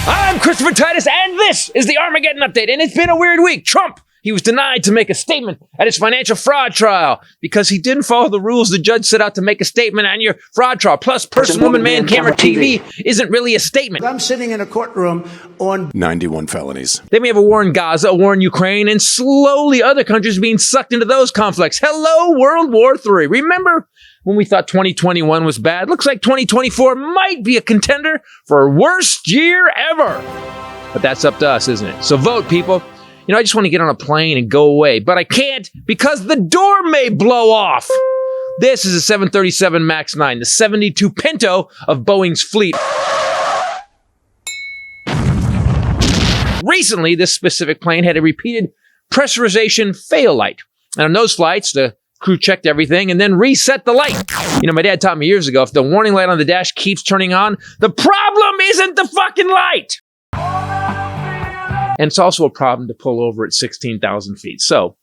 I'm Christopher Titus, and this is the Armageddon update. And it's been a weird week. Trump, he was denied to make a statement at his financial fraud trial because he didn't follow the rules the judge set out to make a statement on your fraud trial. Plus, person, woman, man, camera, TV isn't really a statement. I'm sitting in a courtroom on 91 felonies. They may have a war in Gaza, a war in Ukraine, and slowly other countries are being sucked into those conflicts. Hello, World War III. Remember when we thought 2021 was bad? Looks like 2024 might be a contender for worst year ever. But that's up to us, isn't it? So vote, people. You know, I just want to get on a plane and go away, but I can't because the door may blow off. This is a 737 MAX 9, the 72 Pinto of Boeing's fleet. Recently, this specific plane had a repeated pressurization fail light. And on those flights, the crew checked everything and then reset the light. You know, my dad taught me years ago, if the warning light on the dash keeps turning on, the problem isn't the fucking light. And it's also a problem to pull over at 16,000 feet. So,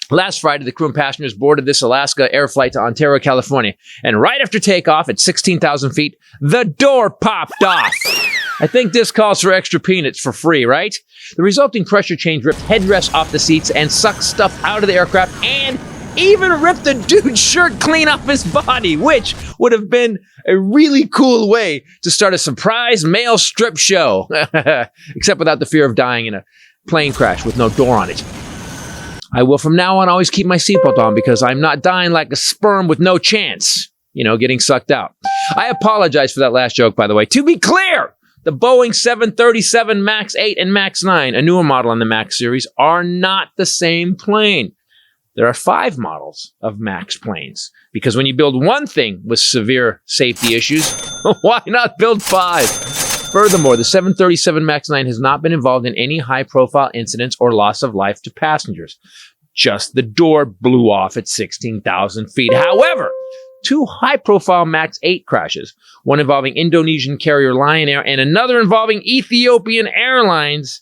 last Friday, the crew and passengers boarded this Alaska Air flight to Ontario, California. And right after takeoff at 16,000 feet, the door popped off. I think this calls for extra peanuts for free, right? The resulting pressure change ripped headrests off the seats and sucked stuff out of the aircraft and even ripped the dude's shirt clean off his body, which would have been a really cool way to start a surprise male strip show. Except without the fear of dying in a plane crash with no door on it. I will from now on always keep my seatbelt on because I'm not dying like a sperm with no chance, getting sucked out. I apologize for that last joke, by the way. To be clear, the Boeing 737 MAX 8 and MAX 9, a newer model in the MAX series, are not the same plane. There are 5 models of MAX planes because when you build one thing with severe safety issues, why not build 5? Furthermore, the 737 MAX 9 has not been involved in any high-profile incidents or loss of life to passengers. Just the door blew off at 16,000 feet. However, 2 high-profile MAX 8 crashes, one involving Indonesian carrier Lion Air and another involving Ethiopian Airlines,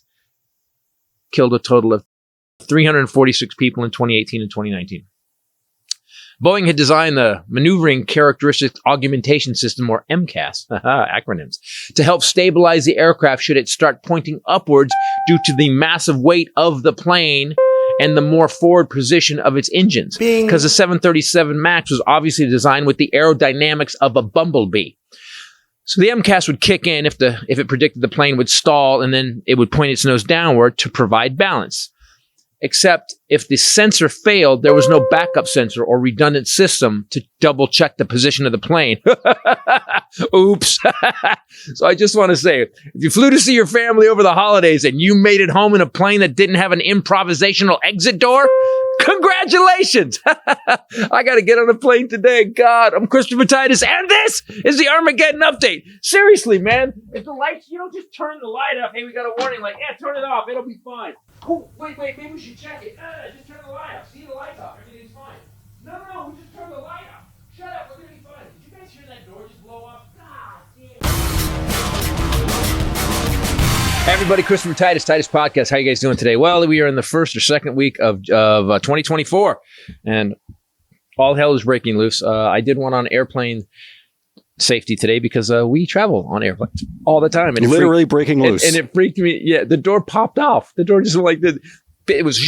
killed a total of 346 people in 2018 and 2019. Boeing had designed the Maneuvering Characteristics Augmentation System, or MCAS, acronyms, to help stabilize the aircraft should it start pointing upwards due to the massive weight of the plane and the more forward position of its engines. Because the 737 MAX was obviously designed with the aerodynamics of a bumblebee. So the MCAS would kick in if it predicted the plane would stall, and then it would point its nose downward to provide balance. Except if the sensor failed, there was no backup sensor or redundant system to double check the position of the plane. Oops. So I just want to say, if you flew to see your family over the holidays and you made it home in a plane that didn't have an improvisational exit door, congratulations. I got to get on a plane today. God, I'm Christopher Titus, and this is the Armageddon update. Seriously, man, if the lights, just turn the light up. Hey, we got a warning light. Yeah, turn it off. It'll be fine. Oh, wait, maybe we should check it. Just turn the light off. See the lights off. Everything's fine. No, we just turned the light off. Shut up, we're going to be fine. Did you guys hear that door just blow off? God damn. Hey everybody, Christopher Titus Podcast. How you guys doing today? Well, we are in the first or second week of 2024, and all hell is breaking loose. I did one on airplane safety today because we travel on airplanes all the time. And literally breaking loose. And it freaked me. Yeah, the door popped off. The door just went like it was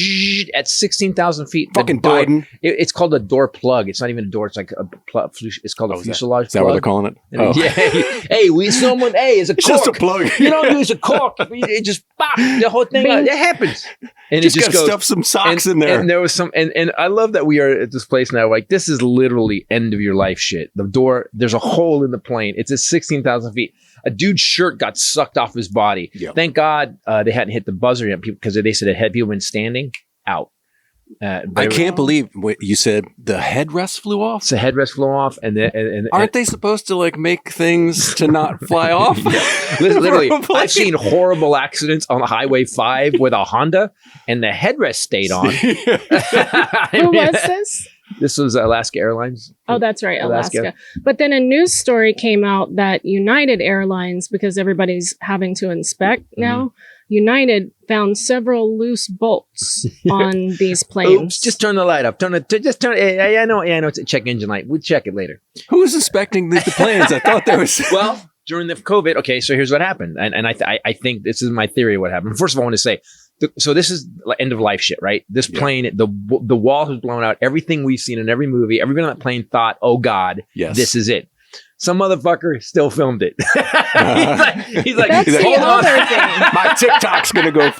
at 16,000 feet. Fucking Biden. It's called a door plug. It's not even a door. It's like a plug. It's called a fuselage plug. Is that what they're calling it? Oh. Yeah. It's a cork. Just a plug. You don't use a cork. It just pop. The whole thing. It happens. And just it just goes, goes. Stuff some socks in there. And there was some. And I love that we are at this place now. Like, this is literally end of your life shit. The door. There's a hole in the plane. It's at 16,000 feet. A dude's shirt got sucked off his body. Yep. Thank God they hadn't hit the buzzer yet because they said it had people been standing out. I can't believe what you said. The headrest flew off. The headrest flew off, and aren't they supposed to make things to not fly off? Literally, I've seen horrible accidents on Highway 5 with a Honda, and the headrest stayed on. Who was this? This was Alaska Airlines. Oh, that's right, Alaska. But then a news story came out that United Airlines, because everybody's having to inspect now, United found several loose bolts on these planes. Oops, just turn the light up. Turn it. I know. It's a check engine light. We'll check it later. Who was inspecting the planes? I thought there was. Well, during the COVID. Okay, so here's what happened, and I think this is my theory of what happened. First of all, I want to say, so this is end of life shit, right? This plane, the wall was blown out. Everything we've seen in every movie, everybody on that plane thought, oh God, this is it. Some motherfucker still filmed it. he's like, hold on. My TikTok's going to go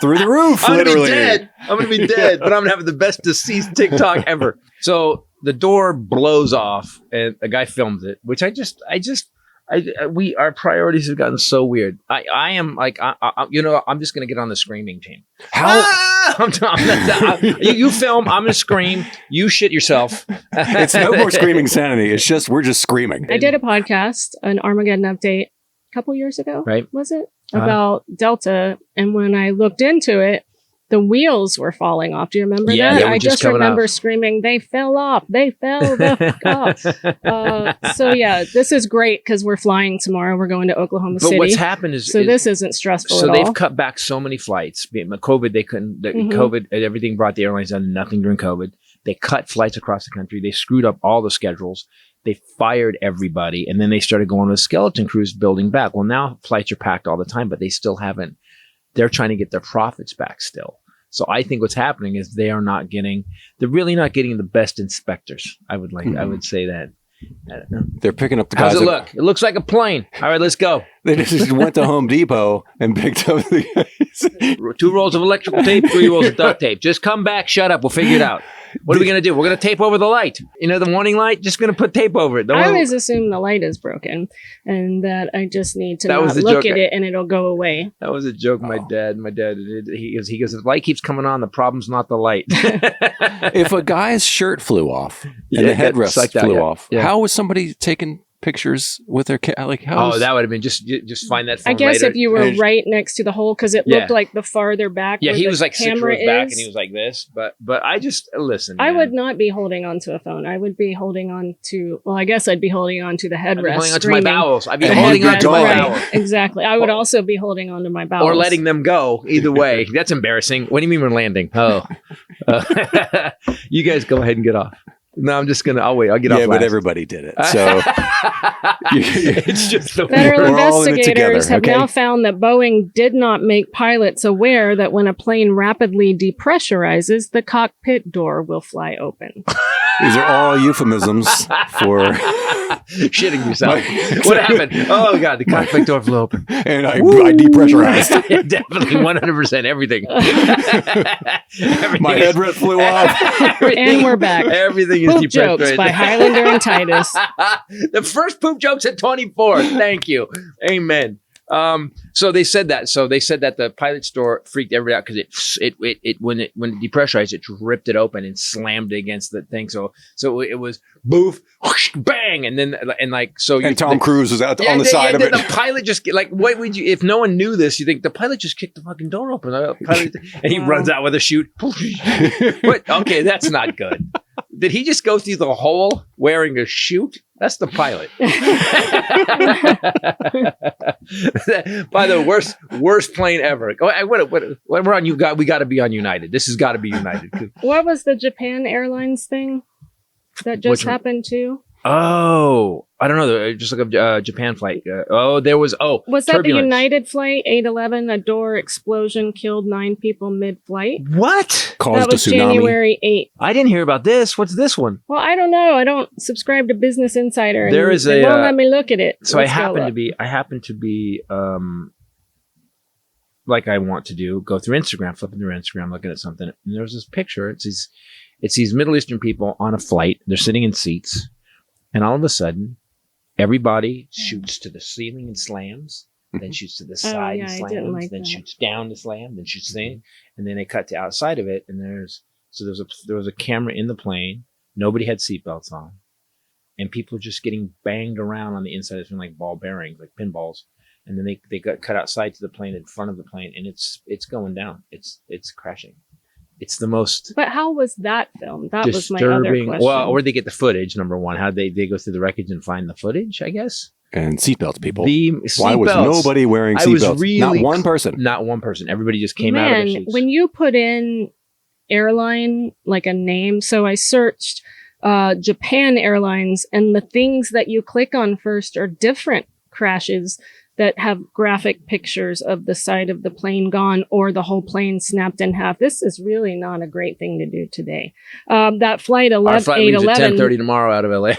through the roof, literally. I'm going to be dead, but I'm going to have the best deceased TikTok ever. So the door blows off and a guy films it, which our priorities have gotten so weird. I am like, I'm just going to get on the screaming team. How? You film, I'm going to scream. You shit yourself. It's no more screaming sanity. It's just, we're just screaming. I did a podcast, an Armageddon update a couple years ago. Right. Was it? About Delta. And when I looked into it, the wheels were falling off. Do you remember that? I just remember screaming, they fell off. They fell the fuck off. So yeah, this is great because we're flying tomorrow. We're going to Oklahoma City. But what's happened is... this isn't stressful at all. So they've cut back so many flights. COVID, they couldn't... COVID, everything brought the airlines down to nothing during COVID. They cut flights across the country. They screwed up all the schedules. They fired everybody. And then they started going with skeleton crews building back. Well, now flights are packed all the time, but they still haven't... They're trying to get their profits back still. So I think what's happening is they're really not getting the best inspectors. I would say that. I don't know. They're picking up the guys. How's it look? It looks like a plane. All right, let's go. They just went to Home Depot and picked up the 2 rolls of electrical tape, 3 rolls of duct tape. Just come back, shut up. We'll figure it out. What are we going to do? We're going to tape over the light. The warning light, just going to put tape over it. I always assume the light is broken and that I just need to not look at it and it'll go away. That was a joke my dad did. He goes, if the light keeps coming on, the problem's not the light. If a guy's shirt flew off and the headrest flew off, how was somebody taking pictures with their that would have been just find that. I guess later. If you were right next to the hole, because it looked like the farther back. Yeah, he was like 6 rows back, and he was like this. But I just listen. I would not be holding on to a phone. I would be holding on to. Well, I guess I'd be holding on to the headrest. I'd be holding on to my bowels. I'd be holding on to my bowels. Exactly. I would also be holding on to my bowels, or letting them go. Either way, that's embarrassing. What do you mean we're landing? Oh, you guys go ahead and get off. No, I'm just gonna. I'll wait. I'll get off. Yeah, but everybody did it. So it's just the federal investigators have now found that Boeing did not make pilots aware that when a plane rapidly depressurizes, the cockpit door will fly open. These are all euphemisms for shitting yourself. What happened? Oh God, the cockpit door flew open, and I depressurized. Definitely, 100%. Everything. My headrest flew off, and we're back. Everything is Poop jokes by Highlander and Titus. The first poop jokes at 24. Thank you. Amen. So they said that. So they said that the pilot store freaked everybody out because it when it depressurized, it ripped it open and slammed it against the thing. So it was boof, whoosh, bang, and then and Tom Cruise was out on the side of it. The pilot just what would you if no one knew this? You think the pilot just kicked the fucking door open, and he runs out with a chute. What? Okay, that's not good. Did he just go through the hole wearing a chute? That's the pilot. By the worst plane ever. What we're on? We got to be on United. This has got to be United. What was the Japan Airlines thing that just happened too? Oh, I don't know. Just like a Japan flight. There was. Was that Turbulence. The United flight 811? A door explosion killed 9 people mid-flight. What? Caused that was a tsunami. January 8th. I didn't hear about this. What's this one? Well, I don't know. I don't subscribe to Business Insider. There is they won't let me look at it. So I happen to be. Like I want to do, go through Instagram, flipping through Instagram, looking at something, and there's this picture. It's these Middle Eastern people on a flight. They're sitting in seats. And all of a sudden, everybody shoots to the ceiling and slams, then shoots to the side and slams, then shoots down to slam, then shoots in, and then they cut to outside of it. And there was a camera in the plane. Nobody had seatbelts on, and people were just getting banged around on the inside. It's been like ball bearings, like pinballs. And then they got cut outside to the plane, in front of the plane, and it's going down. It's crashing. It's the most. But how was that filmed? That was my other question. Well, where they get the footage? Number one, how they go through the wreckage and find the footage? I guess. And seatbelts, people. Why was nobody wearing seatbelts? Not one person. Not one person. Everybody just came out of the seats. When you put in airline, like a name, so I searched Japan Airlines, and the things that you click on first are different. crashes that have graphic pictures of the side of the plane gone or the whole plane snapped in half. This is really not a great thing to do today. That flight 11, our flight leaves at 10:30 tomorrow out of LA.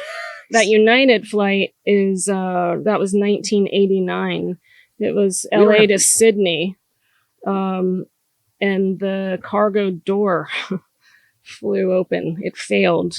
That United flight is that was 1989. It was LA to Sydney, and the cargo door flew open. It failed,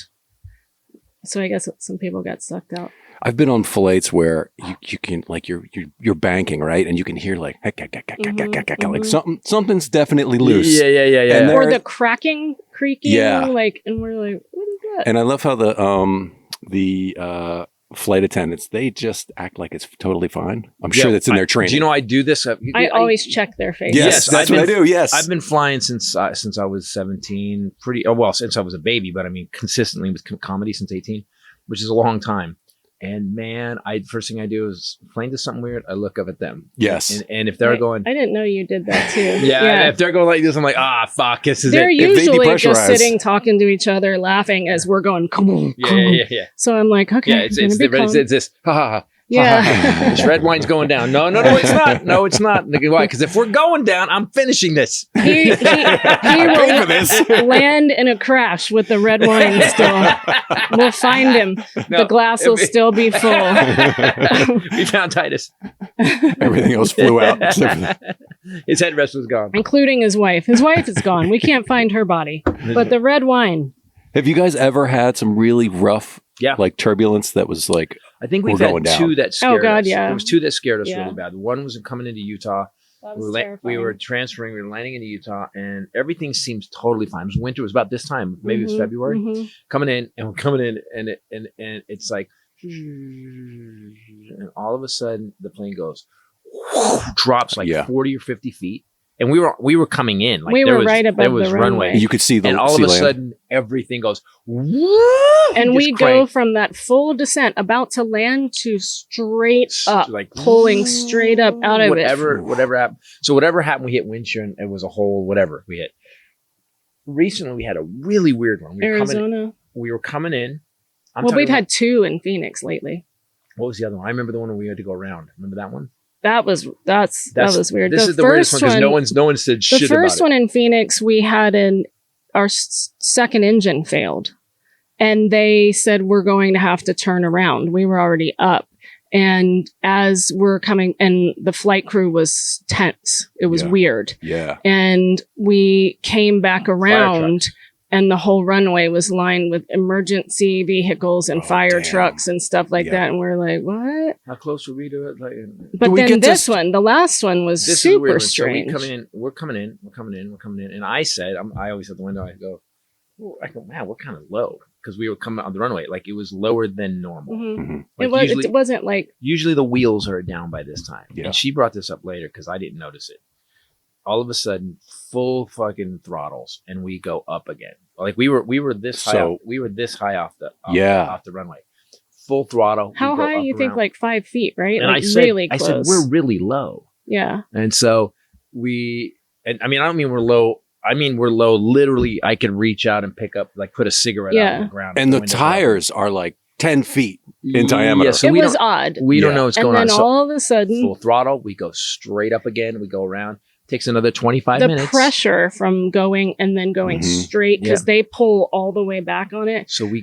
so I guess some people got sucked out. I've been on flights where you can like you're banking, right, and you can hear like like something's definitely loose. Yeah. Or the cracking, creaking, like, and we're like, what is that? And I love how the flight attendants, they just act like it's totally fine. I'm sure that's in their training. Do you know I do this? I always check their faces. Yes, that's what I do. Yes, I've been flying since I was 17. Since I was a baby, but I mean consistently with comedy since 18, which is a long time. And man, first thing I do is plane does something weird. I look up at them. Yes. And if they're going, I didn't know you did that too. Yeah. If they're going like this, I'm like, fuck, this is they're it. They're usually just sitting, talking to each other, laughing as we're going, come on. Yeah. So I'm like, okay. Yeah, it's this, ha ha ha. Yeah. This red wine's going down. No, it's not. No, it's not. Why? Because if we're going down, I'm finishing this. He will land in a crash with the red wine still. We'll find him. The glass will still be full. We found Titus. Everything else flew out. His headrest was gone. Including his wife. His wife is gone. We can't find her body. But the red wine. Have you guys ever had some really rough, like turbulence that was like, I think we've had two that scared us. Yeah. There was two that scared us really bad. One was coming into Utah. We were transferring. We were landing into Utah, and everything seems totally fine. It was winter. It was about this time. Maybe it was February. Mm-hmm. Coming in, and it's like, and all of a sudden the plane goes, drops like 40 or 50 feet. And we were coming in. Like we were right above the runway. You could see the and all of a sudden everything goes and we go from that full descent about to land to straight up, like pulling straight up out of whatever happened. So whatever happened, we hit wind shear and it was a whole whatever we hit. Recently we had a really weird one. Arizona. We were coming in. We've had two in Phoenix lately. What was the other one? I remember the one where we had to go around. Remember that one? That was weird. This is the weirdest one because no one said shit about it. The first one in Phoenix, we had our second engine failed, and they said we're going to have to turn around. We were already up, and as we're coming, and the flight crew was tense. It was weird. Yeah, and we came back around. And the whole runway was lined with emergency vehicles and fire trucks and stuff like that. And we're like, what? How close were we to it? But then the last one was super strange. So we're coming in. And I said, I always at the window, I go, man, we're kind of low. Because we were coming on the runway. Like it was lower than normal. Mm-hmm. Like it wasn't like. Usually the wheels are down by this time. Yeah. And she brought this up later because I didn't notice it. All of a sudden, full fucking throttles, and we go up again. Like we were this high. We were this high off the runway. Full throttle. How high? You think like 5 feet, right? And like really close. I said we're really low. Yeah. And so I don't mean we're low. I mean we're low. Literally, I could reach out and pick up, like, put a cigarette out on the ground. And the tires are like 10 feet in diameter. Yeah, so it was odd. We don't know what's going on. And then all of a sudden, full throttle. We go straight up again. We go around. Takes another 25 minutes. The pressure from going and then going straight, because they pull all the way back on it. So we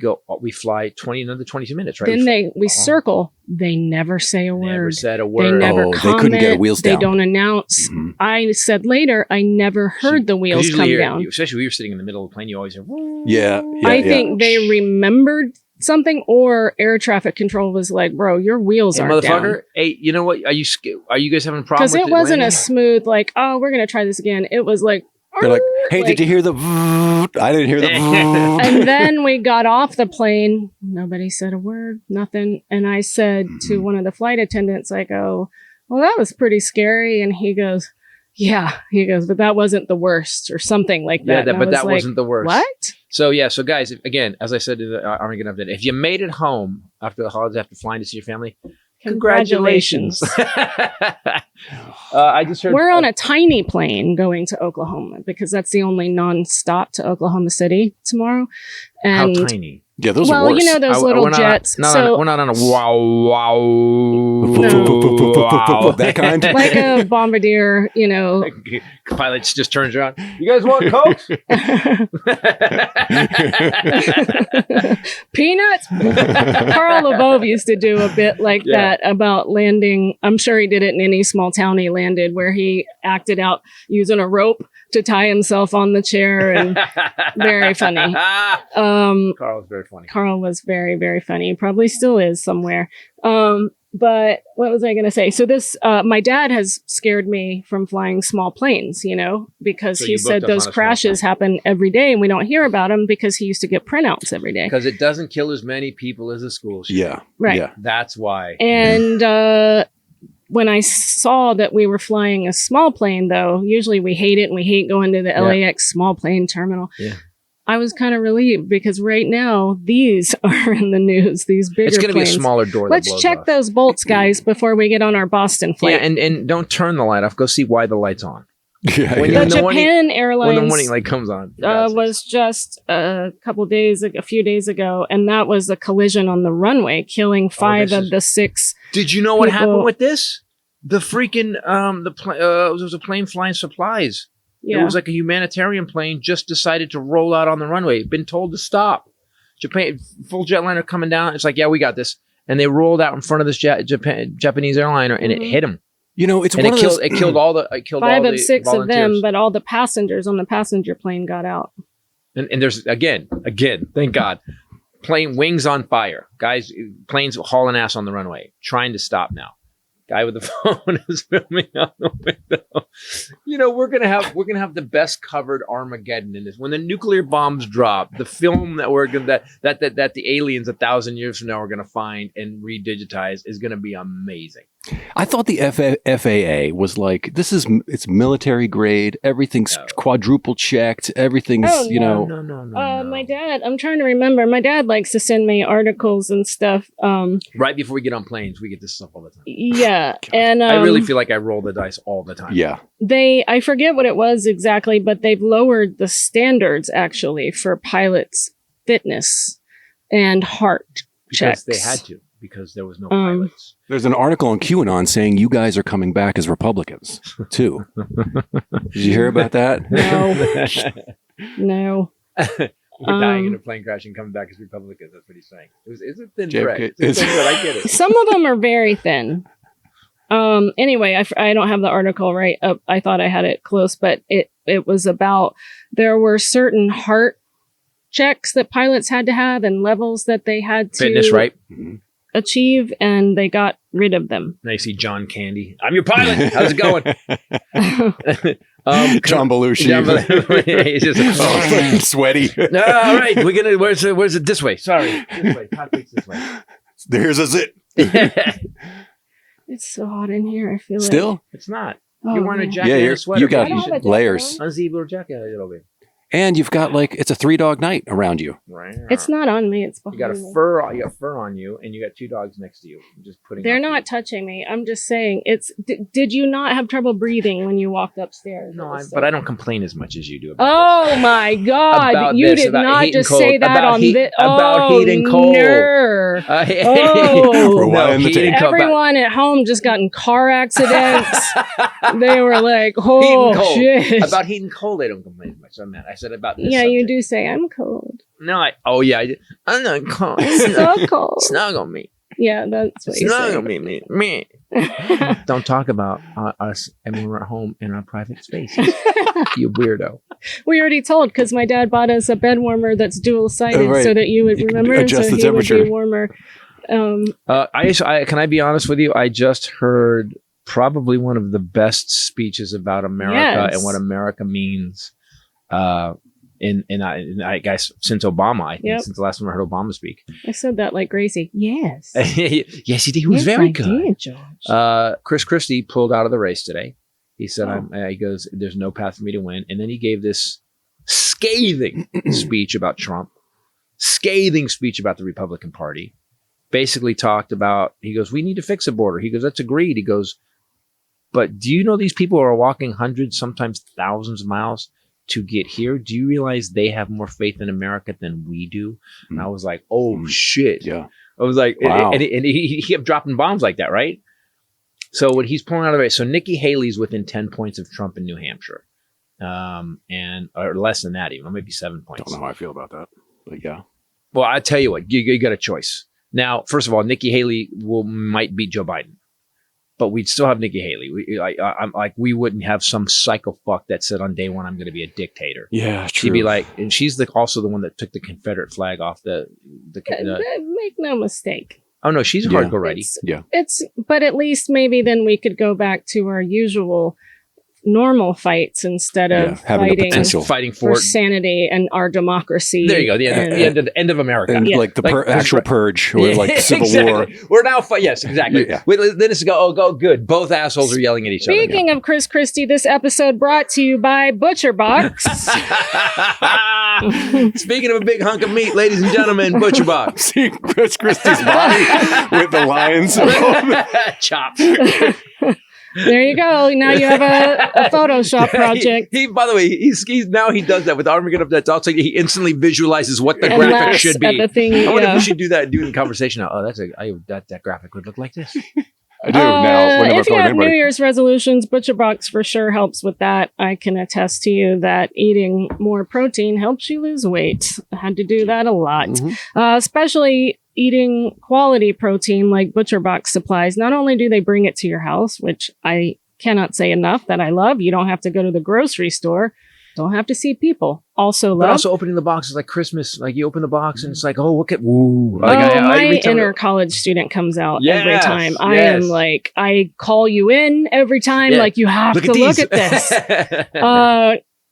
fly another 22 minutes, right? Then we circle. They never say a word. Never said a word. They never comment. They couldn't get wheels down. They don't announce. Mm-hmm. I said later, I never heard the wheels come down. Especially we were sitting in the middle of the plane. You always hear, I think they remembered something, or air traffic control was like, bro, your wheels aren't motherfucker down. Hey, you know what? Are you guys having a problem with it? Because it wasn't a smooth, like, oh, we're going to try this again. It was like, they're like, hey, did you hear the I didn't hear the And then we got off the plane. Nobody said a word, nothing. And I said to one of the flight attendants, I go, well, that was pretty scary. And he goes, but that wasn't the worst, or something like that. Yeah, but that wasn't the worst. What? So guys, again, as I said to the Armageddon update, if you made it home after the holidays, after flying to see your family, congratulations. I just heard we're on a tiny plane going to Oklahoma, because that's the only non-stop to Oklahoma City tomorrow. And how tiny? Yeah, those are worse. You know those little jets. We're not on a wow. that kind? Like a bombardier, Pilots just turns around. You guys want Coke? Peanuts? Carl LeBove used to do a bit like that about landing. I'm sure he did it in any small town he landed, where he acted out using a rope to tie himself on the chair, and very funny. Carl was very funny. Carl was very, very funny. He probably still is somewhere. But what was I going to say? So this, my dad has scared me from flying small planes, because he said those crashes happen every day and we don't hear about them because he used to get printouts every day. Because it doesn't kill as many people as a school shooter. Yeah. Right. Yeah. That's why. And, when I saw that we were flying a small plane, though, usually we hate it and we hate going to the LAX small plane terminal. Yeah. I was kind of relieved because right now these are in the news. These bigger It's going to be a planes. smaller door. Let's check those bolts, guys, before we get on our Boston flight. Yeah, and don't turn the light off. Go see why the light's on. The Japan Airlines when the morning light comes on was just a few days ago, and that was a collision on the runway, killing 5 of the 6. Did you know what happened with this? The freaking it was a plane flying supplies. Yeah. It was like a humanitarian plane just decided to roll out on the runway. Been told to stop. Japan full jetliner coming down. It's like, yeah, we got this, and they rolled out in front of this Japanese airliner, and it hit them. It's one of those. It killed all the 5 of 6 volunteers. Of them, but all the passengers on the passenger plane got out. And there's again, thank God, plane wings on fire, guys, planes hauling ass on the runway, trying to stop now. Guy with the phone is filming out the window. We're gonna have the best covered Armageddon in this. When the nuclear bombs drop, the film that that the aliens 1,000 years from now are gonna find and redigitize is gonna be amazing. I thought the FAA was like, it's military grade. Everything's quadruple checked. Everything's, No. My dad, I'm trying to remember. My dad likes to send me articles and stuff. Right before we get on planes, we get this stuff all the time. Yeah. And I really feel like I roll the dice all the time. Yeah. I forget what it was exactly, but they've lowered the standards actually for pilots' fitness and heart checks. Because they had to. Because there was no pilots. There's an article on QAnon saying you guys are coming back as Republicans, too. Did you hear about that? No. We're dying in a plane crash and coming back as Republicans. That's what he's saying. It's a thin thread. I get it. Some of them are very thin. Anyway, I don't have the article right up. I thought I had it close, but it was about there were certain heart checks that pilots had to have and levels that they had to fitness, right? Achieve, and they got rid of them. Now you see John Candy. I'm your pilot. How's it going? John Belushi. He's just sweaty. No, all right. We're gonna. Where's it? This way. Sorry, this way. Cockpit's this way. There's a zit. It's so hot in here. I feel still. It's not. You're wearing a jacket and a sweater. You got layers. Unzip your jacket a little bit. And you've got it's a 3-dog night around you. Right. It's not on me. It's behind me. You got fur on you, and you got 2 dogs next to you. I'm just putting. They're not touching me. I'm just saying. Did you not have trouble breathing when you walked upstairs? No, but I don't complain as much as you do. About this. My God! You did not just say that on this. About heat and cold. Everyone at home just got in car accidents. They were like, "Oh shit!" About heat and cold, they don't complain as much. So I said about this. Yeah, you do say I'm cold. No, I'm not cold. It's so cold. Snuggle me. Yeah, that's what you say. Snuggle me. Don't talk about us and when we're at home in our private spaces. You weirdo. We already told because my dad bought us a bed warmer that's dual sided so that you would remember adjust so the he would be warmer. Can I be honest with you? I just heard probably one of the best speeches about America and what America means. I guess since Obama, I think since the last time I heard Obama speak. I said that like Gracie. Yes. Yes, he did. He was very good. Did, George. Christie pulled out of the race today. He said, he goes, there's no path for me to win. And then he gave this scathing speech about Trump, scathing speech about the Republican Party. Basically talked about, he goes, we need to fix the border. He goes, that's agreed. He goes, but do you know these people are walking hundreds, sometimes thousands of miles to get here? Do you realize they have more faith in America than we do? And I was like, oh shit. Yeah. I was like, wow. and he kept dropping bombs like that, right? So what he's pulling out of the race. So Nikki Haley's within 10 points of Trump in New Hampshire. Or less than that even. Maybe 7 points. Don't know how I feel about that. But yeah. Well, I tell you what, you got a choice. Now, first of all, Nikki Haley might beat Joe Biden. But we'd still have Nikki Haley. We wouldn't have some psycho fuck that said on day one, I'm going to be a dictator. Yeah, true. She'd be like, and she's also the one that took the Confederate flag off make no mistake. Oh no, she's hardcore ready. But at least maybe then we could go back to our usual normal fights instead of fighting for sanity and our democracy. There you go. The end of America. And like the actual purge or like the Civil War. We're now, yes, exactly. Yeah. Then it's go good. Both assholes are yelling at each other. Speaking of Chris Christie, this episode brought to you by ButcherBox. Speaking of a big hunk of meat, ladies and gentlemen, ButcherBox. See Chris Christie's body with the lions. Chops. There you go. Now you have a Photoshop project. He by the way, he's now he does that with Armageddon. That's also he instantly visualizes what the graphic should be. I wonder if we should do that in conversation now. Oh, that graphic would look like this. I do now. If you have New Year's resolutions, ButcherBox for sure helps with that. I can attest to you that eating more protein helps you lose weight. I had to do that a lot, especially eating quality protein like ButcherBox supplies. Not only do they bring it to your house, which I cannot say enough that I love. You don't have to go to the grocery store. Don't have to see people. Also love. But also opening the box is like Christmas. Like you open the box and it's like, oh, look at, woo. My inner college student comes out every time. I am like, I call you in every time. Like you have to look at this.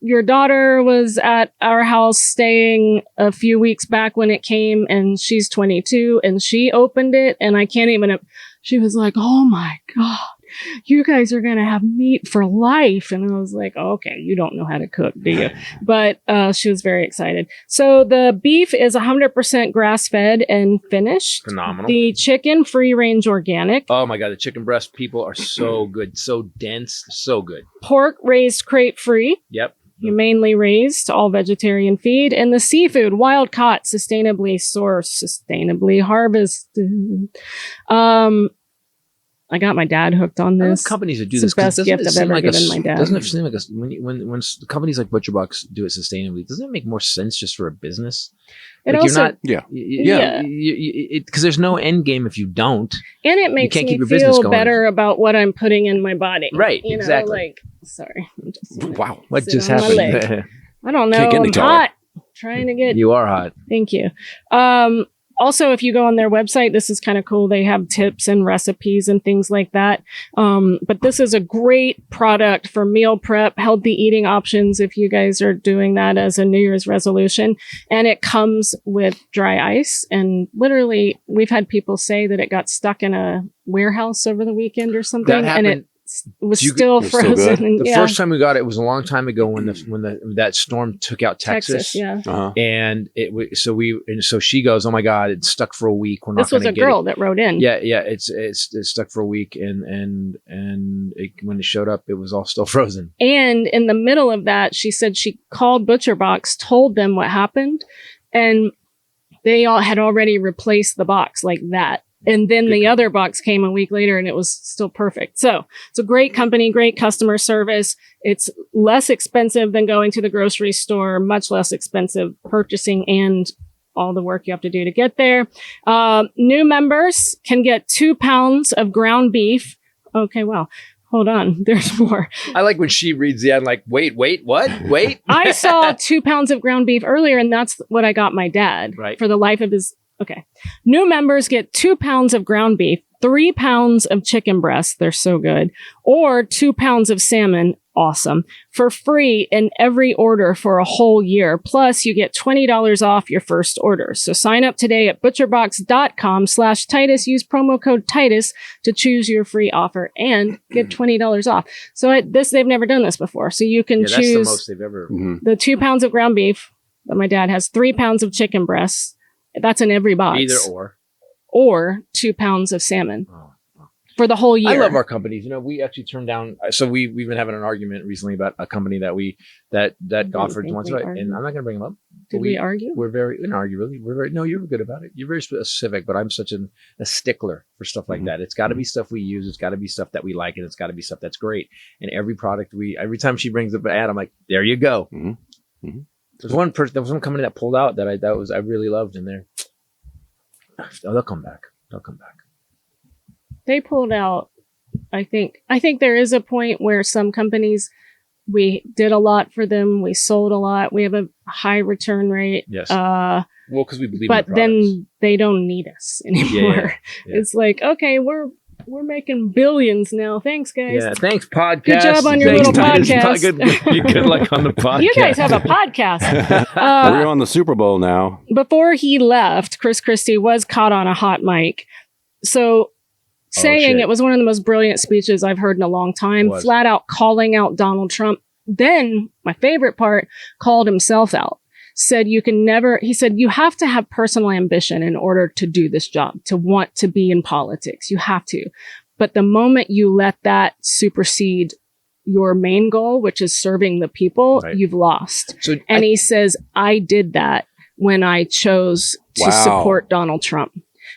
Your daughter was at our house staying a few weeks back when it came, and she's 22, and she opened it, and I can't even, she was like, oh my God, you guys are going to have meat for life. And I was like, okay, you don't know how to cook, do you? But she was very excited. So the beef is 100% grass-fed and finished. Phenomenal. The chicken, free-range organic. Oh my God, the chicken breast people are so good, so dense, so good. Pork raised crate-free. Yep. Humanely raised, all vegetarian feed, and the seafood, wild caught, sustainably sourced, sustainably harvested. I got my dad hooked on this. Companies that do this, the best gift I've ever given my dad. Doesn't it seem like when companies like ButcherBox do it sustainably? Doesn't it make more sense just for a business? It also, because there's no end game if you don't, and it makes me feel better about what I'm putting in my body. Right? You exactly. know, like, sorry. Wow, what just happened? I don't know. I'm hot. Trying to get. You are hot. Thank you. Also, if you go on their website, this is kind of cool. They have tips and recipes and things like that. But this is a great product for meal prep, healthy eating options if you guys are doing that as a New Year's resolution. And it comes with dry ice. And literally, we've had people say that it got stuck in a warehouse over the weekend or something. That happened. And it was still frozen. The first time we got it was a long time ago when that storm took out Texas. And so she goes, oh my God, it's stuck for a week. This was a girl that wrote in. Yeah, it's stuck for a week, and when it showed up, it was all still frozen. And in the middle of that, she said she called ButcherBox, told them what happened, and they all had already replaced the box like that. And then the other box came a week later and it was still perfect. So it's a great company, great customer service. It's less expensive than going to the grocery store, much less expensive purchasing and all the work you have to do to get there. New members can get 2 pounds of ground beef. Okay, well, hold on. There's more. I like when she reads the ad like, wait, what? Wait. I saw 2 pounds of ground beef earlier, and that's what I got my dad for the life of his. Okay. New members get 2 pounds of ground beef, 3 pounds of chicken breasts. They're so good. Or 2 pounds of salmon. Awesome. For free in every order for a whole year. Plus, you get $20 off your first order. So sign up today at butcherbox.com/Titus. Use promo code Titus to choose your free offer and get $20 off. So they've never done this before. So you can choose that's the most they've ever. The 2 pounds of ground beef that my dad has, 3 pounds of chicken breasts. That's in every box. Either or 2 pounds of salmon for the whole year. I love our companies. You know, we actually turned down. So we've been having an argument recently about a company that offered once, and I'm not going to bring them up. Did we argue? We didn't argue really. No, you were good about it. You're very specific, but I'm such a stickler for stuff like that. It's got to be stuff we use. It's got to be stuff that we like, and it's got to be stuff that's great. And every product every time she brings up an ad, I'm like, there you go. There was one company that pulled out that I really loved, and they'll come back. They pulled out. I think there is a point where some companies, we did a lot for them. We sold a lot. We have a high return rate. Yes. Well, because we believe. But then they don't need us anymore. Yeah. It's like, okay, we're making billions now. Thanks, guys. Yeah. Thanks, podcast. Good job on your little podcast. Good luck on the podcast. You guys have a podcast. We're on the Super Bowl now. Before he left, Christie was caught on a hot mic. So saying it was one of the most brilliant speeches I've heard in a long time, flat out calling out Donald Trump. Then my favorite part, called himself out, said he said, you have to have personal ambition in order to do this job, to want to be in politics. You have to. But the moment you let that supersede your main goal, which is serving the people, you've lost. And he says, I did that when I chose to support Donald Trump.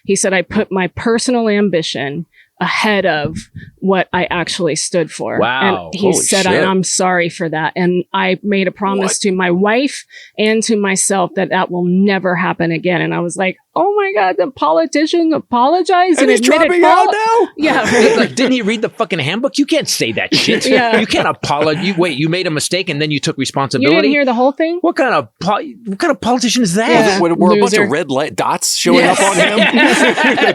He said, I put my personal ambition ahead of what I actually stood for. Wow. And he said, I'm sorry for that. And I made a promise to my wife and to myself that will never happen again. And I was like, oh my God, the politician apologized and he's admitted dropping fault. out now? Yeah. Like, didn't he read the fucking handbook? You can't say that shit. Yeah. You can't apologize. You made a mistake and then you took responsibility. You didn't hear the whole thing? What kind of politician is that? Yeah. Were a bunch of red light dots showing up on him?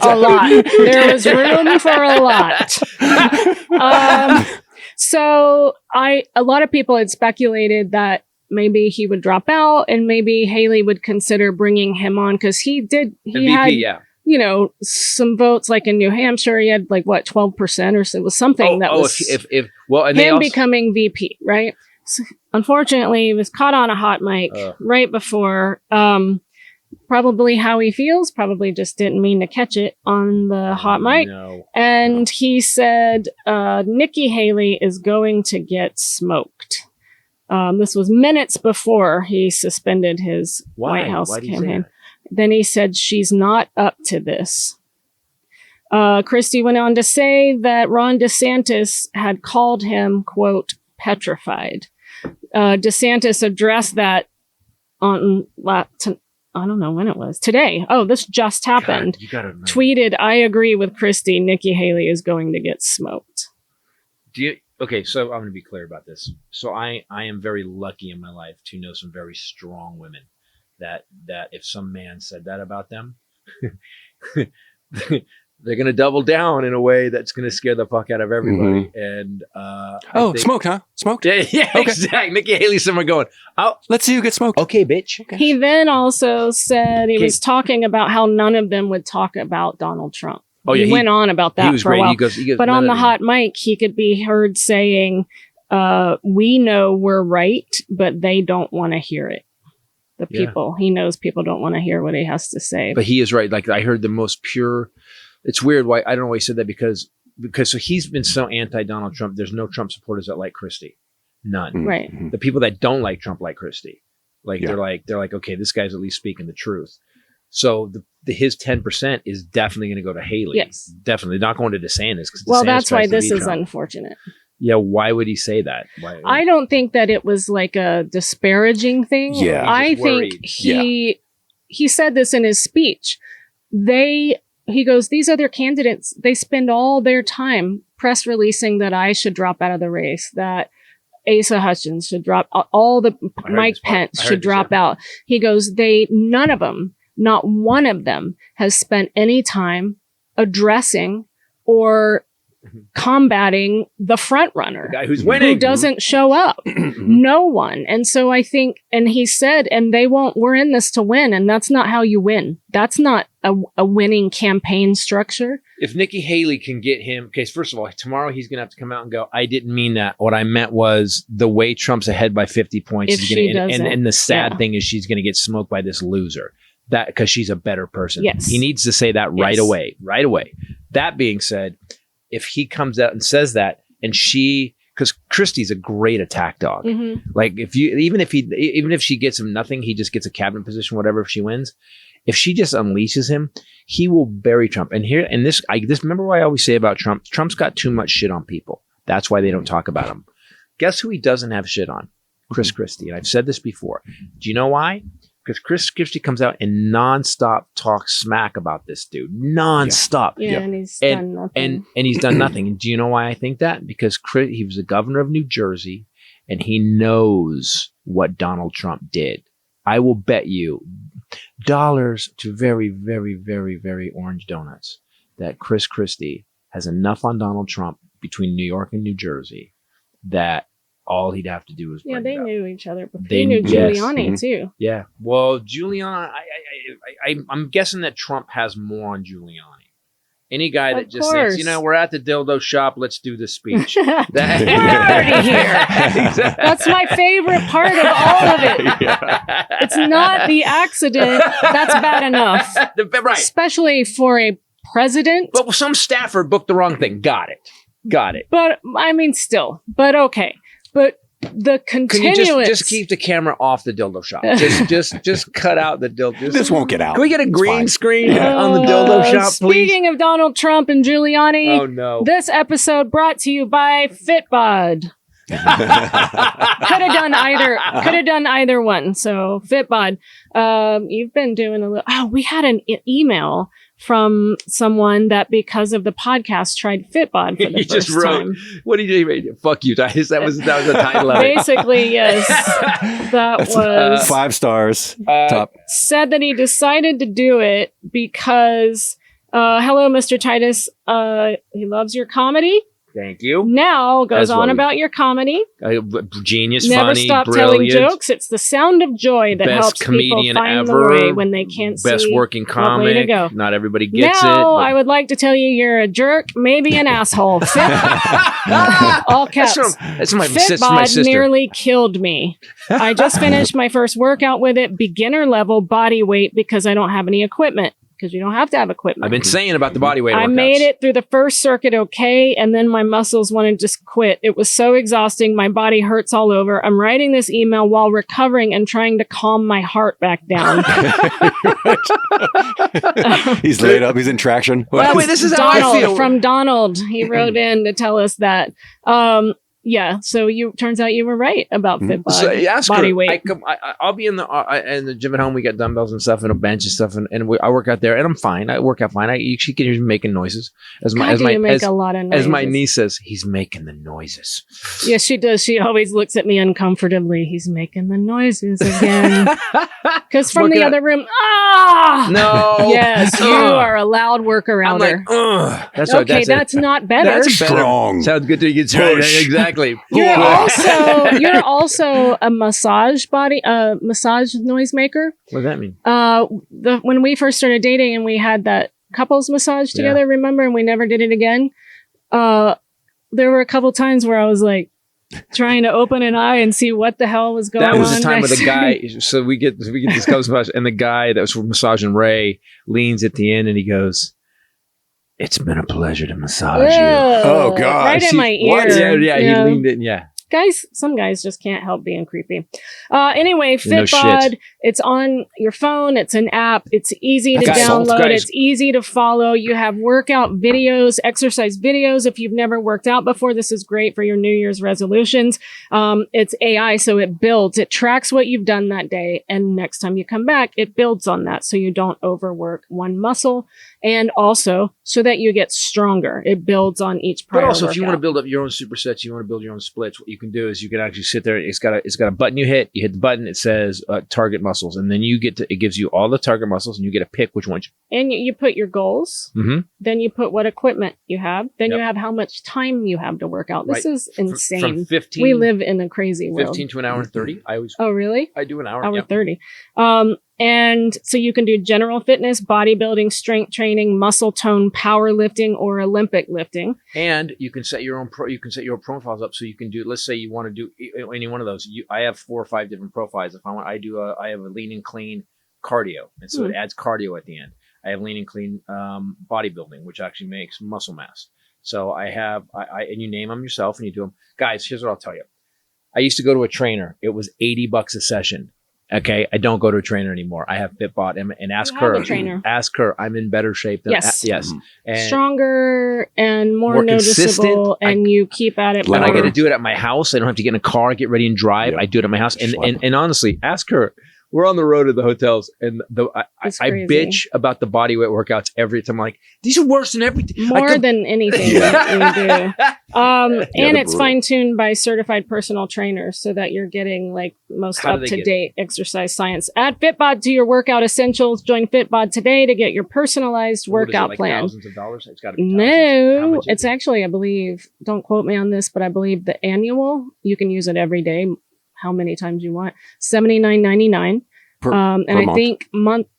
A lot. There was room for a lot. So a lot of people had speculated that maybe he would drop out and maybe Haley would consider bringing him on because he had some votes like in New Hampshire. He had 12% or so. It was something becoming VP, right? So, unfortunately, he was caught on a hot mic right before. Probably how he feels, probably just didn't mean to catch it on the hot mic. No. And he said, Nikki Haley is going to get smoked. This was minutes before he suspended his White House campaign. Then he said, she's not up to this. Christie went on to say that Ron DeSantis had called him, quote, petrified. DeSantis addressed that on I don't know when it was. Today. Oh, this just happened. God, tweeted, I agree with Christie. Nikki Haley is going to get smoked. Okay, so I'm going to be clear about this. So I am very lucky in my life to know some very strong women that if some man said that about them, they're going to double down in a way that's going to scare the fuck out of everybody. And smoked, huh? Smoked? Yeah, okay. Exactly. Nikki Haley somewhere going, oh, let's see who gets smoked. Okay, bitch. Okay. He then also said he was talking about how none of them would talk about Donald Trump. Oh, yeah, he went on about that for a while. He goes, but on the hot mic, he could be heard saying, we know we're right, but they don't want to hear it. The people. He knows people don't want to hear what he has to say. But he is right. Like, I heard the most pure... It's weird why I don't know why he said that because so he's been so anti-Donald Trump. There's no Trump supporters that like Christie. None. Right. Mm-hmm. The people that don't like Trump like Christie. They're like, okay, this guy's at least speaking the truth. So his 10% is definitely going to go to Haley. Yes. Definitely. Not going to DeSantis. Well, that's why this is unfortunate. Yeah, why would he say that? Why? I don't think that it was like a disparaging thing. Yeah. I think he said this in his speech. He goes, these other candidates, they spend all their time press releasing that I should drop out of the race, that Asa Hutchins should drop, Mike Pence should drop out. He goes, none of them, not one of them has spent any time addressing or combating the front runner, the guy who's winning, who doesn't show up. No one. And so I think, and he said, and we're in this to win, and that's not how you win. That's not a winning campaign structure. If Nikki Haley can get him, okay, first of all, tomorrow he's going to have to come out and go, I didn't mean that. What I meant was the way Trump's ahead by 50 points. And the sad thing is she's going to get smoked by this loser. That because she's a better person. Yes. He needs to say that right away. That being said, if he comes out and says that and she because Christie's a great attack dog. Like even if she gets him nothing, he just gets a cabinet position, whatever, if she wins. If she just unleashes him, he will bury Trump. And this remember what I always say about Trump? Trump's got too much shit on people. That's why they don't talk about him. Guess who he doesn't have shit on? Chris Christie. And I've said this before. Do you know why? Because Chris Christie comes out and nonstop talks smack about this dude. Nonstop. Yeah, and he's done nothing. And he's done nothing. And do you know why I think that? Because he was the governor of New Jersey, and he knows what Donald Trump did. I will bet you dollars to very, very, very, very orange donuts that Chris Christie has enough on Donald Trump between New York and New Jersey that all he'd have to do is bring they it up. knew each other. But they knew Giuliani too. Yeah. Well, Giuliani, I'm guessing that Trump has more on Giuliani. Any guy that just says, we're at the dildo shop, let's do this speech. We're already here. Exactly. That's my favorite part of all of it. Yeah. It's not the accident. That's bad enough. Right. Especially for a president. But some staffer booked the wrong thing. Got it. But I mean, still. But okay. But the continuance. Can you just keep the camera off the dildo shop? Just cut out the dildo. This won't get out. Can we get a green screen on the dildo shop, please? Speaking of Donald Trump and Giuliani, oh no! This episode brought to you by Fitbod. Could have done either one. So Fitbod, you've been doing a little. Oh, we had an email from someone that because of the podcast tried Fitbod for the first time. What did you do? Fuck you, Titus. That was the title of it. Basically, yes. That was 5 stars. Top. Said that he decided to do it because, hello, Mr. Titus. He loves your comedy. Thank you. Now goes on about your comedy. Genius, Never funny, stop brilliant. telling jokes. It's the sound of joy that helps people find the way when they can't see. Best working comic. Way to go. Not everybody gets it. Now I would like to tell you you're a jerk, maybe an asshole. All caps. That's my Fitbod sister. Nearly killed me. I just finished my first workout with it, beginner level body weight, because I don't have any equipment. Because you don't have to have equipment. I've been saying about the body weight workouts. I made it through the first circuit okay, and then my muscles wanted to just quit. It was so exhausting. My body hurts all over. I'm writing this email while recovering and trying to calm my heart back down. He's laid up. He's in traction. Well, wait, this is Donald, how I feel. From Donald. He wrote in to tell us that. Yeah, so turns out you were right about Fitbod body weight. I'll be in the gym at home. We got dumbbells and stuff and a bench and stuff, and I work out there, and I'm fine. I work out fine. She can hear me making noises. As my niece says, he's making the noises. Yes, she does. She always looks at me uncomfortably. He's making the noises again. Because from the other room, no, yes, you are a loud worker outer. That's not better. That's strong. Sounds good to you. Exactly. You're also a massage noise maker. What does that mean? When we first started dating and we had that couples massage together, remember, and we never did it again. There were a couple times where I was like trying to open an eye and see what the hell was going on. That was the time with the guy. So we get this couples massage, and the guy that was massaging Ray leans at the end and he goes, "It's been a pleasure to massage you." Oh, God. Right in my ear. Yeah, he leaned in, Some guys just can't help being creepy. Anyway, Fitbod, it's on your phone. It's an app. It's easy to download. It's easy to follow. You have workout videos, exercise videos. If you've never worked out before, this is great for your New Year's resolutions. It's AI, so it builds. It tracks what you've done that day. And next time you come back, it builds on that so you don't overwork one muscle. And also so that you get stronger. It builds on each prior But also, workout. if you want to build up your own supersets, you want to build your own splits, what you can do is you can actually sit there. It's got a button you hit. You hit the button. It says target muscles, and then it gives you all the target muscles, and you get to pick which ones. And you put your goals. Mm-hmm. Then you put what equipment you have. Then you have how much time you have to work out. This is insane. From 15, we live in a crazy world. 15 to an hour and 30. Oh, really? I do an hour. Hour 30. And so you can do general fitness, bodybuilding, strength training, muscle tone, powerlifting, or Olympic lifting. And you can set your own profiles up, so you can do. Let's say you want to do any one of those. I have 4 or 5 different profiles. If I want, I have a lean and clean cardio, and so it adds cardio at the end. I have lean and clean bodybuilding, which actually makes muscle mass. So I have, and you name them yourself and you do them. Guys, here's what I'll tell you. I used to go to a trainer. It was $80 a session. Okay. I don't go to a trainer anymore. I have Fitbod and ask her. Ask her. I'm in better shape than yes. And stronger and more noticeable, and you keep at it. When I get to do it at my house, I don't have to get in a car, get ready and drive. Yep. I do it at my house. And honestly, ask her. We're on the road to the hotels, and I bitch about the body weight workouts every time. I'm like, these are worse than everything. More than anything that we do. And it's fine-tuned by certified personal trainers so that you're getting like most up-to-date exercise science. Add Fitbod to your workout essentials. Join Fitbod today to get your personalized workout plan. Thousands of dollars? It's got to be thousands. No, it's actually, I believe, don't quote me on this, but I believe the annual, you can use it every day. How many times you want, $79.99. And I think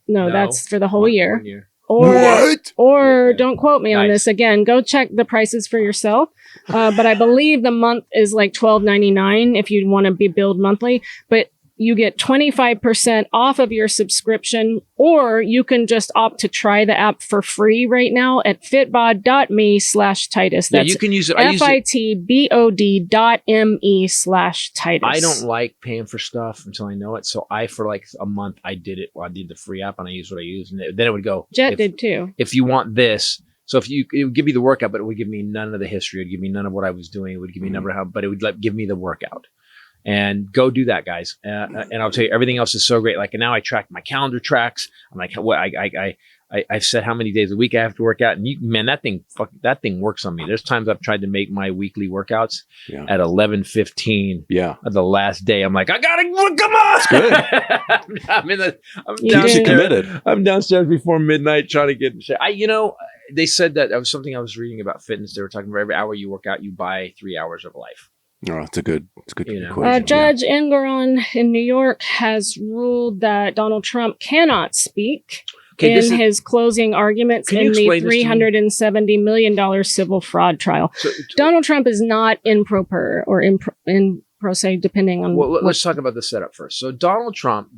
that's for the whole year. Or don't quote me on this again. Go check the prices for yourself. But I believe the month is like $12.99 if you want to be billed monthly. But you get 25% off of your subscription, or you can just opt to try the app for free right now at fitbod.me/Titus. That's you can use it. fitbod.me/Titus. I don't like paying for stuff until I know it. So for like a month, I did it. Well, I did the free app and I used what I used. And then it would go. Jet did too. If you want this. So it would give me the workout, but it would give me none of the history. It would give me none of what I was doing. It would give me but it would give me the workout. And go do that, guys. And I'll tell you, everything else is so great. Like now I track my calendar tracks. I'm like, what I've said how many days a week I have to work out. And that thing works on me. There's times I've tried to make my weekly workouts at 11:15. Yeah. At the last day, I'm like, I gotta come on. It's good. I'm downstairs before midnight trying to get in shape. They said that was something I was reading about fitness. They were talking about every hour you work out, you buy 3 hours of life. Oh, it's a good equation. Judge Engoron in New York has ruled that Donald Trump cannot speak in his closing arguments in the $370 million civil fraud trial. So, Donald Trump is not in pro per or in pro se, depending on. Well, let's talk about the setup first. So Donald Trump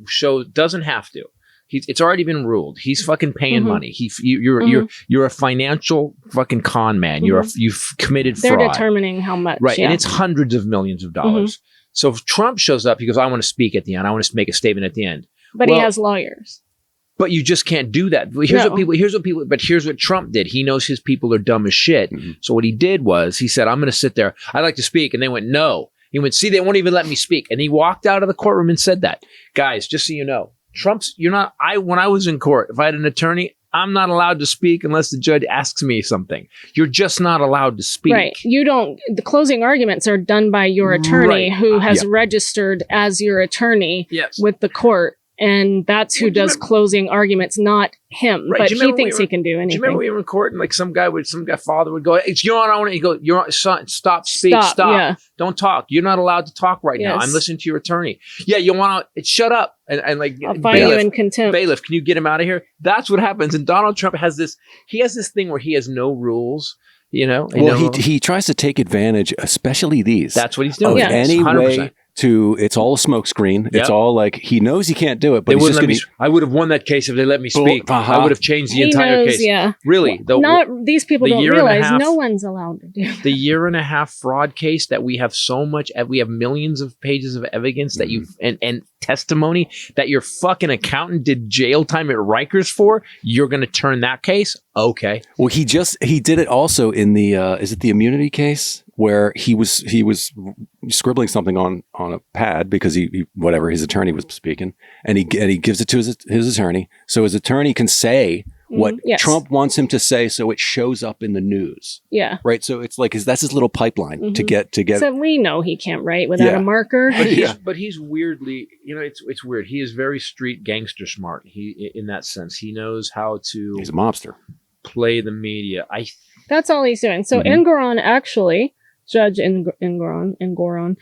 doesn't have to. It's already been ruled. He's fucking paying money. You're a financial fucking con man. You've committed fraud. They're determining how much. Right. And it's hundreds of millions of dollars. So if Trump shows up, he goes, I want to speak at the end. I want to make a statement at the end. But he has lawyers. But you just can't do that. Here's what Trump did. He knows his people are dumb as shit. So what he did was he said, I'm going to sit there. I'd like to speak. And they went, no. He went, see, they won't even let me speak. And he walked out of the courtroom and said that. Guys, just so you know, when I was in court, if I had an attorney, I'm not allowed to speak unless the judge asks me something. You're just not allowed to speak. Right. The closing arguments are done by your attorney who has registered as your attorney with the court. And that's who does closing arguments, not him. Right. But he thinks he can do anything. Do you remember we were in court and like some father would go, it's Your Honor. He go, Your Honor, son, stop, speak, stop. Yeah. Don't talk. You're not allowed to talk right now. I'm listening to your attorney. Yeah, you want to shut up. And like, I'll find you in contempt. Bailiff, can you get him out of here? That's what happens. And Donald Trump has this thing where he has no rules. He tries to take advantage, especially these. That's what he's doing. Any 100%. Way it's all a smokescreen. It's all like he knows he can't do it, but he's just I would have won that case if they let me speak. I would have changed the entire case. Yeah. Really. These people don't realize no one's allowed to do the 1.5-year fraud case that we have so much. We have millions of pages of evidence that and testimony that your fucking accountant did jail time at Rikers for. You're going to turn that case? Okay. Well, he did it also in the is it the immunity case where he was scribbling something on a pad because he whatever his attorney was speaking, and he gives it to his attorney so his attorney can say what Trump wants him to say, so it shows up in the news. Yeah. Right. So it's like that's his little pipeline to get. So we know he can't write without a marker. But he's weirdly, it's weird. He is very street gangster smart. He in that sense, he knows how to. He's a mobster. Play the media. That's all he's doing. So Engoron actually. Judge Engoron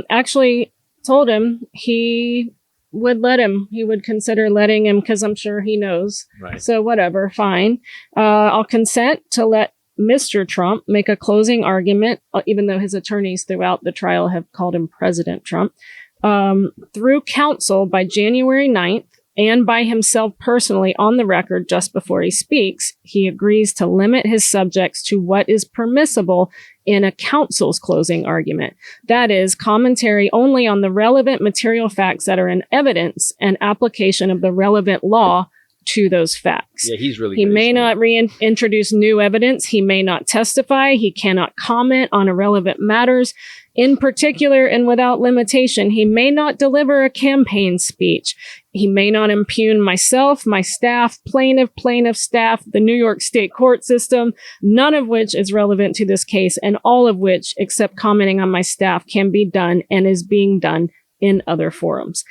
actually told him he would consider letting him because I'm sure he knows. Right. So whatever, fine. I'll consent to let Mr. Trump make a closing argument, even though his attorneys throughout the trial have called him President Trump, through counsel by January 9th and by himself personally on the record just before he speaks, he agrees to limit his subjects to what is permissible in a counsel's closing argument. That is, commentary only on the relevant material facts that are in evidence and application of the relevant law to those facts. Yeah, he's really He good. may not reintroduce new evidence. He may not testify. He cannot comment on irrelevant matters. In particular and without limitation, he may not deliver a campaign speech. He may not impugn myself, my staff, plaintiff staff, the New York State court system, none of which is relevant to this case, and all of which, except commenting on my staff, can be done and is being done in other forums.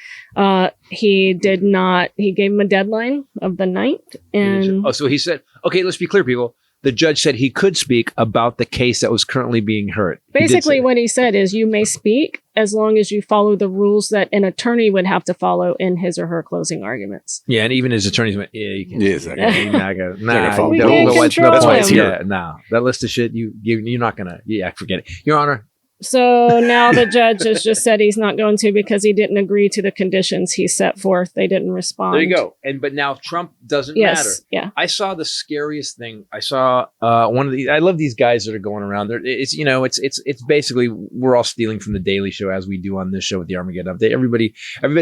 He gave him a deadline of the 9th. And so he said, okay, let's be clear, people. The judge said he could speak about the case that was currently being heard. Basically, what he said is you may speak as long as you follow the rules that an attorney would have to follow in his or her closing arguments. Yeah, and even his attorneys went, yeah, you can't. Yeah, exactly. You're not gonna, We can't control That's why it's him. here. Yeah, no. That list of shit, you're not going to, forget it. Your Honor. So now the judge has just said he's not going to because he didn't agree to the conditions he set forth. They didn't respond. There you go. But now Trump doesn't matter. Yeah. I saw the scariest thing. I saw one of these. I love these guys that are going around there. It's basically we're all stealing from the Daily Show as we do on this show with the Armageddon update. Everybody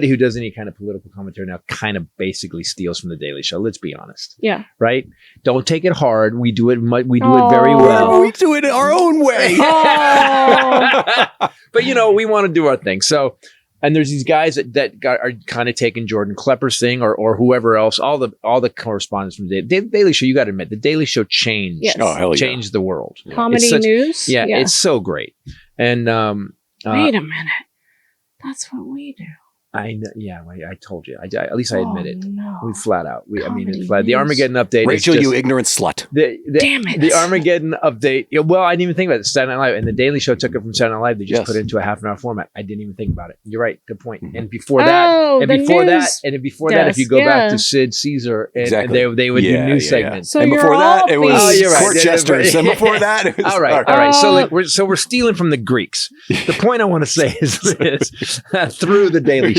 who does any kind of political commentary now kind of basically steals from the Daily Show. Let's be honest. Yeah. Right. Don't take it hard. We do it. We do it very well. We do it our own way. But we want to do our thing. So, and there's these guys that are kind of taking Jordan Klepper's thing or whoever else. All the correspondents from the Daily Show. You got to admit, the Daily Show changed. Yes. Oh, hell yeah. Changed the world. Comedy news. Yeah, it's so great. And wait a minute, that's what we do. I know. Yeah, I told you. At least I admit it. No. We flat out. Comedy Flat. The news. Armageddon update. Rachel, is just, you ignorant slut. Damn it. The Armageddon update. Well, I didn't even think about it. Saturday Night Live and the Daily Show took it from Saturday Night Live. They just put it into a half-an-hour format. I didn't even think about it. You're right. Good point. And before that, if you go back to Sid Caesar, and they would do news segments. So and before that, it was you're right. court jesters. And before that, it was all right. So we're stealing from the Greeks. The point I want to say is this through the Daily Show.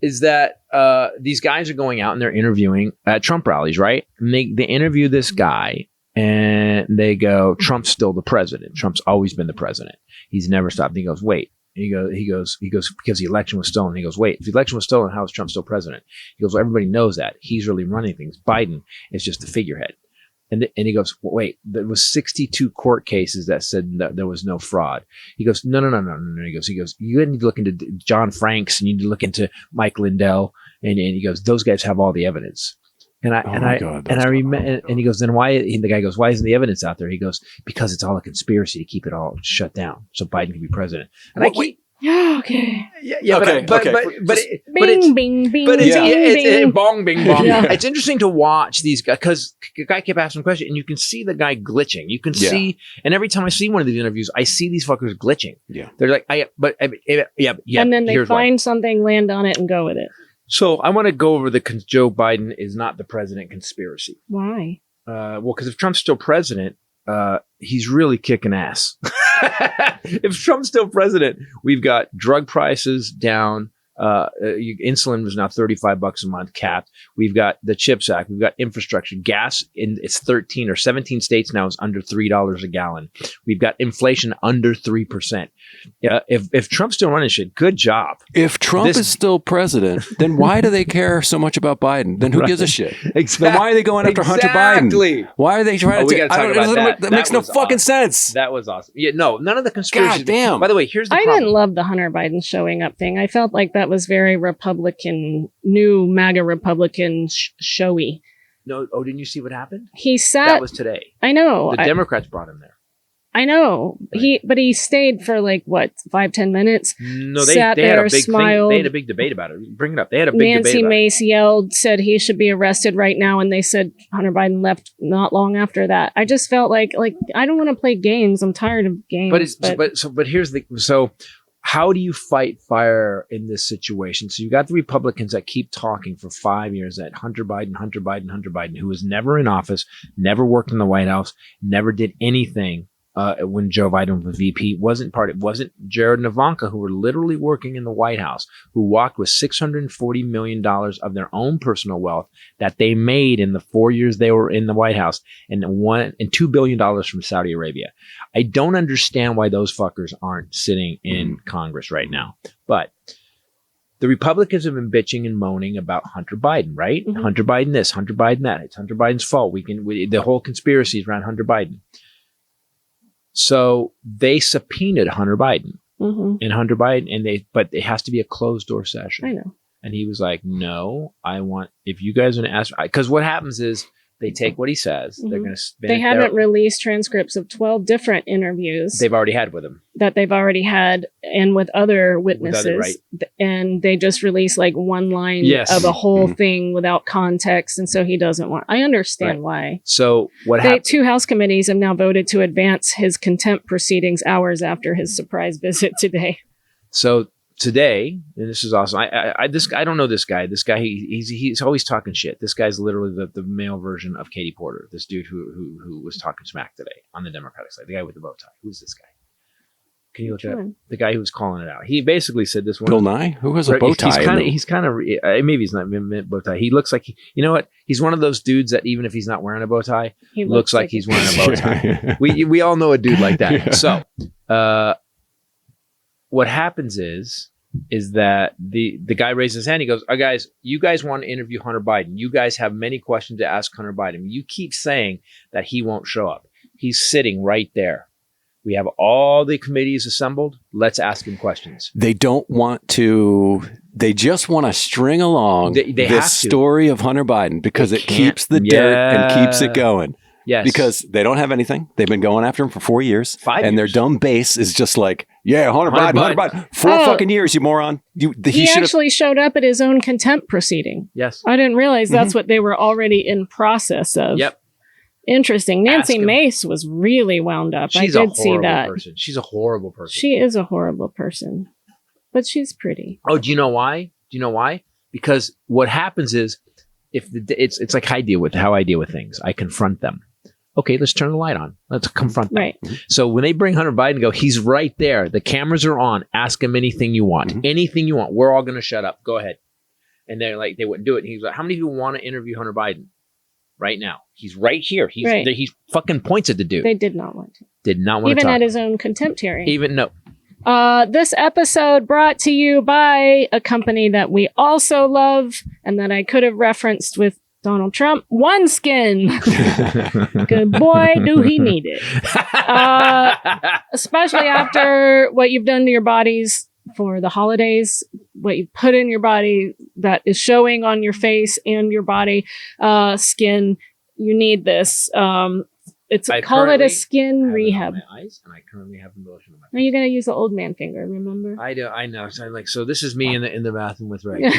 Is that these guys are going out and they're interviewing at Trump rallies, right? And they interview this guy and they go, Trump's still the president. Trump's always been the president. He's never stopped. And he goes, wait. He goes, because the election was stolen. He goes, wait, if the election was stolen, how is Trump still president? He goes, well, everybody knows that. He's really running things. Biden is just the figurehead. And he goes, well, wait, there was 62 court cases that said that there was no fraud. He goes, no. He goes, you need to look into John Franks and you need to look into Mike Lindell. And he goes, those guys have all the evidence. And he goes, then why? The guy goes, why isn't the evidence out there? He goes, because it's all a conspiracy to keep it all shut down so Biden can be president. And Okay. Bing, bong, bing, bong. Yeah. It's interesting to watch these guys because the guy kept asking questions, and you can see the guy glitching. You can see, and every time I see one of these interviews, I see these fuckers glitching. Yeah, they're like, and then they find something, land on it, and go with it. So I want to go over the Joe Biden is not the president conspiracy. Why? Well, because if Trump's still president, he's really kicking ass. If Trump's still president, we've got drug prices down. Insulin was now $35 a month capped. We've got the CHIPS Act. We've got infrastructure. Gas in it's 13 or 17 states now is under $3 a gallon. We've got inflation under 3%. If Trump's still running shit, good job. If Trump is still president, then why do they care so much about Biden? Then who gives a shit? Exactly. Then why are they going after Hunter Biden? Why are they trying to? That makes no fucking sense. That was awesome. Yeah, no, none of the conspiracies. God damn. By the way, here's the I problem. didn't love the Hunter Biden showing up thing. I felt like that was very Republican, new MAGA Republican showy. No, didn't you see what happened? He sat. That was today. I know. The Democrats brought him there. I know. Right. But he stayed for like what, 5-10 minutes. No, they sat had there, a big smiled. thing. They had a big debate about it. Bring it up. They had a big Nancy debate about Mace yelled, said he should be arrested right now, and they said Hunter Biden left not long after that. I just felt like I don't want to play games. I'm tired of games. But here's so. How do you fight fire in this situation? So you got the Republicans that keep talking for 5 years that Hunter Biden, who was never in office, never worked in the White House, never did anything when Joe Biden was VP, it wasn't Jared and Ivanka, who were literally working in the White House, who walked with $640 million of their own personal wealth that they made in the 4 years they were in the White House, and $2 billion from Saudi Arabia. I don't understand why those fuckers aren't sitting in Congress right now. But the Republicans have been bitching and moaning about Hunter Biden, right? Mm-hmm. Hunter Biden this, Hunter Biden that. It's Hunter Biden's fault. The whole conspiracy is around Hunter Biden. So they subpoenaed Hunter Biden and Hunter Biden, but it has to be a closed door session. I know. And he was like, no, if you guys are going to ask, because what happens is they take what he says. They're going to spin They haven't released transcripts of 12 different interviews they've already had with him. That they've already had and with other witnesses. Right. And they just release like one line of a whole thing without context. And so he doesn't want, I understand why. So what happened? 2 House committees have now voted to advance his contempt proceedings hours after his surprise visit today. So today, and this is awesome. I don't know this guy. This guy, he's always talking shit. This guy's literally the male version of Katie Porter. This dude who was talking smack today on the Democratic side. The guy with the bow tie. Who's this guy? Can you look at the guy who was calling it out? He basically said this one. Bill Nye, who has a bow tie. He's kind of maybe he's not bow tie. He looks like you know what? He's one of those dudes that even if he's not wearing a bow tie, he looks like he's wearing a bow tie. we all know a dude like that. Yeah. So what happens is that the guy raises his hand. He goes, guys, you guys want to interview Hunter Biden. You guys have many questions to ask Hunter Biden. You keep saying that he won't show up. He's sitting right there. We have all the committees assembled. Let's ask him questions. They don't want to. They just want to string along this story of Hunter Biden because it keeps the dirt and keeps it going. Yes. Because they don't have anything. They've been going after him for 4 years. 5 years. And their dumb base is just like, Hunter Biden. 4 fucking years, you moron. He actually showed up at his own contempt proceeding. Yes. I didn't realize that's what they were already in process of. Yep. Interesting. Nancy Mace was really wound up. I did see that. Person. She's a horrible person. She is a horrible person. But she's pretty. Oh, do you know why? Because what happens is it's like how I deal with things. I confront them. Okay, let's turn the light on. Let's confront them. Right. So when they bring Hunter Biden and go, he's right there. The cameras are on. Ask him anything you want. Anything you want. We're all going to shut up. Go ahead. And they're like, they wouldn't do it. And he was like, how many people want to interview Hunter Biden right now? He's right here. He fucking points at the dude. They did not want to. Did not want to talk. Even at his own contempt hearing. No. This episode brought to you by a company that we also love and that I could have referenced with Donald Trump. OneSkin. Good boy, do he need it. Especially after what you've done to your bodies for the holidays, what you put in your body that is showing on your face and your body. Skin, you need this. Call it a skin rehab. My eyes, and I currently have the lotion on my face. Now you're gonna use the old man finger, remember? I know. So this is me in the bathroom with Ray.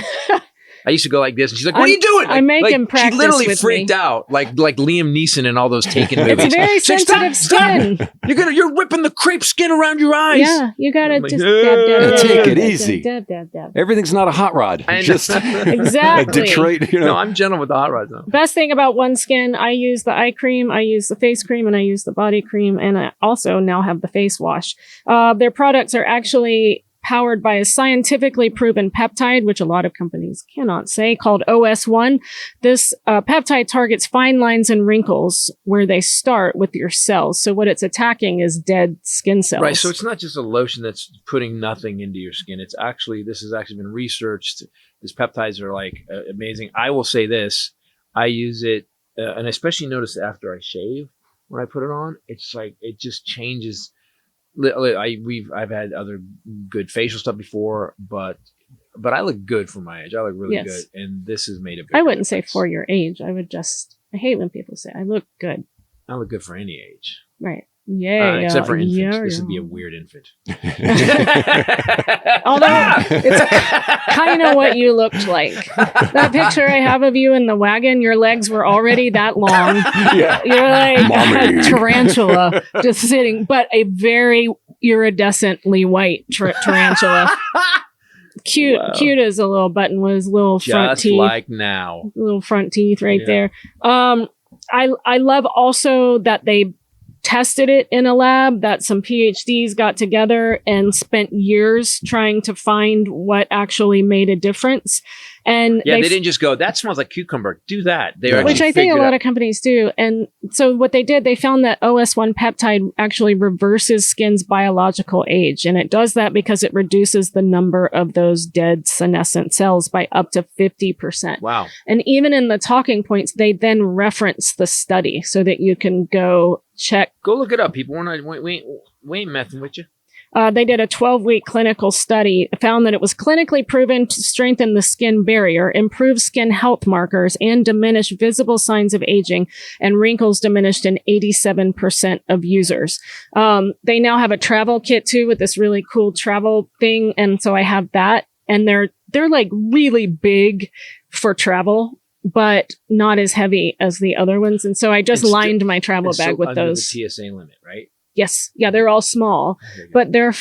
I used to go like this, and she's like, "What are you doing?" I make him practice. She literally with freaked me. out, like Liam Neeson in all those Taken movies. It's very sensitive skin. Stop. You're ripping the crepe skin around your eyes. Yeah, you gotta just dab, take it easy. Dab. Everything's not a hot rod. Exactly. Detroit. No, I'm gentle with the hot rods though. Best thing about OneSkin, I use the eye cream, I use the face cream, and I use the body cream, and I also now have the face wash. Their products are actually powered by a scientifically proven peptide, which a lot of companies cannot say, called OS1. This peptide targets fine lines and wrinkles where they start with your cells. So what it's attacking is dead skin cells. Right. So it's not just a lotion that's putting nothing into your skin. This has actually been researched. These peptides are amazing. I will say this. I use it, and I especially notice after I shave, when I put it on, it's like, it just changes. I've had other good facial stuff before, but I look good for my age. I look really good, and this has made a big I wouldn't difference. say for your age. I hate when people say I look good. I look good for any age. Right. Yeah. Except for infants. This would be a weird infant. Although it's kind of what you looked like. That picture I have of you in the wagon, your legs were already that long. Yeah. You're like a tarantula just sitting, but a very iridescently white tarantula. Cute as a little button with his little front teeth. Just like now. Little front teeth right there. I love also that they tested it in a lab that some PhDs got together and spent years trying to find what actually made a difference. And they didn't just go, that smells like cucumber, do that. Which I think a lot of companies do. And so what they did, they found that OS1 peptide actually reverses skin's biological age. And it does that because it reduces the number of those dead senescent cells by up to 50%. Wow. And even in the talking points, they then reference the study so that you can go check. Go look it up, people. We ain't messing with you. They did a 12-week clinical study, found that it was clinically proven to strengthen the skin barrier, improve skin health markers, and diminish visible signs of aging, and wrinkles diminished in 87% of users. They now have a travel kit too with this really cool travel thing, and so I have that, and they're like really big for travel, but not as heavy as the other ones, and so I just lined my travel bag with those. The TSA limit, right? Yes. Yeah, they're all small, but they're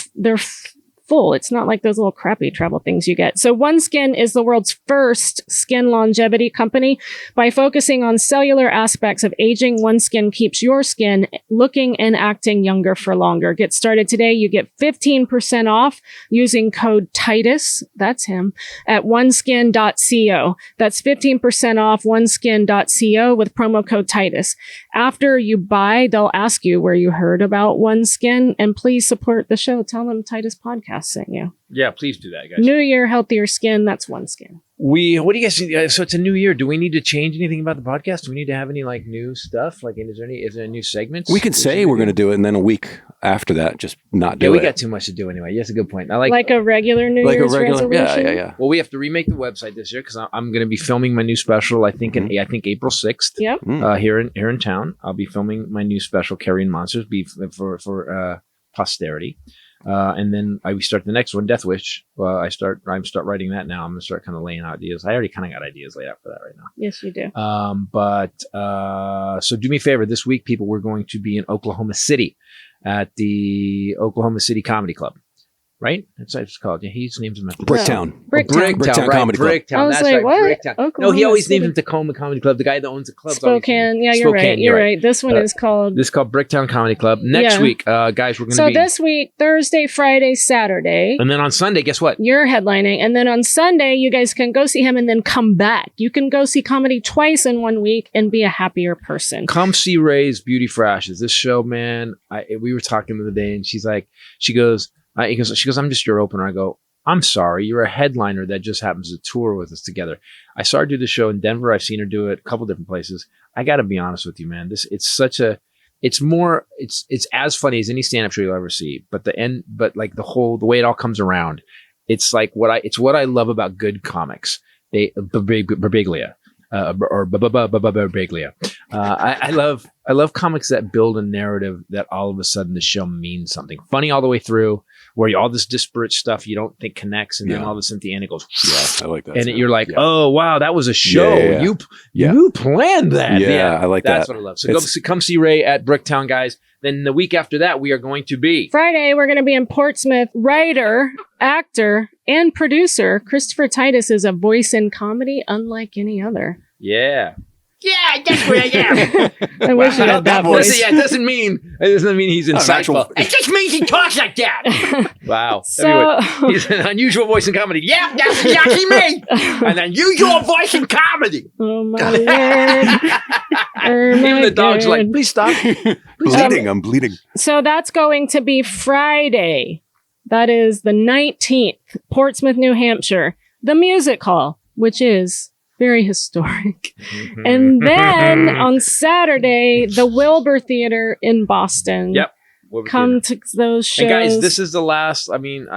full. It's not like those little crappy travel things you get. So OneSkin is the world's first skin longevity company. By focusing on cellular aspects of aging, OneSkin keeps your skin looking and acting younger for longer. Get started today. You get 15% off using code Titus, that's him, at oneskin.co. That's 15% off oneskin.co with promo code Titus. After you buy, they'll ask you where you heard about OneSkin, and please support the show. Tell them Titus Podcast sent you. Yeah, please do that, guys. New year, healthier skin. That's OneSkin. What do you guys think? So it's a new year. Do we need to change anything about the podcast? Do we need to have any like new stuff? Like, is there any new segments? We can say we're going to do it, and then a week after that, just not do it. Yeah, we got too much to do anyway. That's a good point. I like a regular New Year's resolution. Yeah. Well, we have to remake the website this year because I'm going to be filming my new special. I think April 6th. Yep. Here in town, I'll be filming my new special, Carrying Monsters, for posterity. And then we start the next one, Death Wish. I start writing that now. I'm gonna start kind of laying out ideas. I already kind of got ideas laid out for that right now. Yes, you do. So do me a favor. This week, people, we're going to be in Oklahoma City at the Oklahoma City Comedy Club. Right? That's what it's called. Yeah, his name's Bricktown. Bricktown Comedy Club. Bricktown. I was That's like, right. what? Bricktown. Oklahoma No, he always City. names it Tacoma Comedy Club. The guy that owns the club. Spokane. Yeah, you're right. You're right. This one is called... This is called Bricktown Comedy Club. Next week, guys, we're going to be... So this week, Thursday, Friday, Saturday. And then on Sunday, guess what? You're headlining. And then on Sunday, you guys can go see him and then come back. You can go see comedy twice in 1 week and be a happier person. Come see Ray's Beauty for Ashes. This show, man, we were talking the other day, and she goes, I'm just your opener. I go, I'm sorry, you're a headliner that just happens to tour with us together. I saw her do the show in Denver. I've seen her do it a couple different places. I got to be honest with you, man. It's as funny as any stand-up show you'll ever see. But the way it all comes around, it's like what I love about good comics. Berbiglia. I love comics that build a narrative that all of a sudden the show means something. Funny all the way through, where all this disparate stuff you don't think connects, and then all of a sudden at the end it goes, yeah, I like that. And you're like, oh wow, that was a show. You planned that. Yeah, I like that. That's what I love. So come see Ray at Bricktown, guys. Then the week after that, we are going to be Friday. We're going to be in Portsmouth. Writer, actor, and producer Christopher Titus is a voice in comedy unlike any other. Yeah, that's where I am. I wish you had that voice. It doesn't mean he's insightful. It just means he talks like that. Wow. So he's an unusual voice in comedy. Yeah, that's exactly me. An unusual voice in comedy. Oh my Lord. Even the dog's like, please stop. I'm bleeding. So that's going to be Friday. That is the 19th, Portsmouth, New Hampshire. The Music Hall, which is very historic. And then on Saturday, the Wilbur Theater in Boston. Yep. Come to those shows. And guys, this is the last. I mean,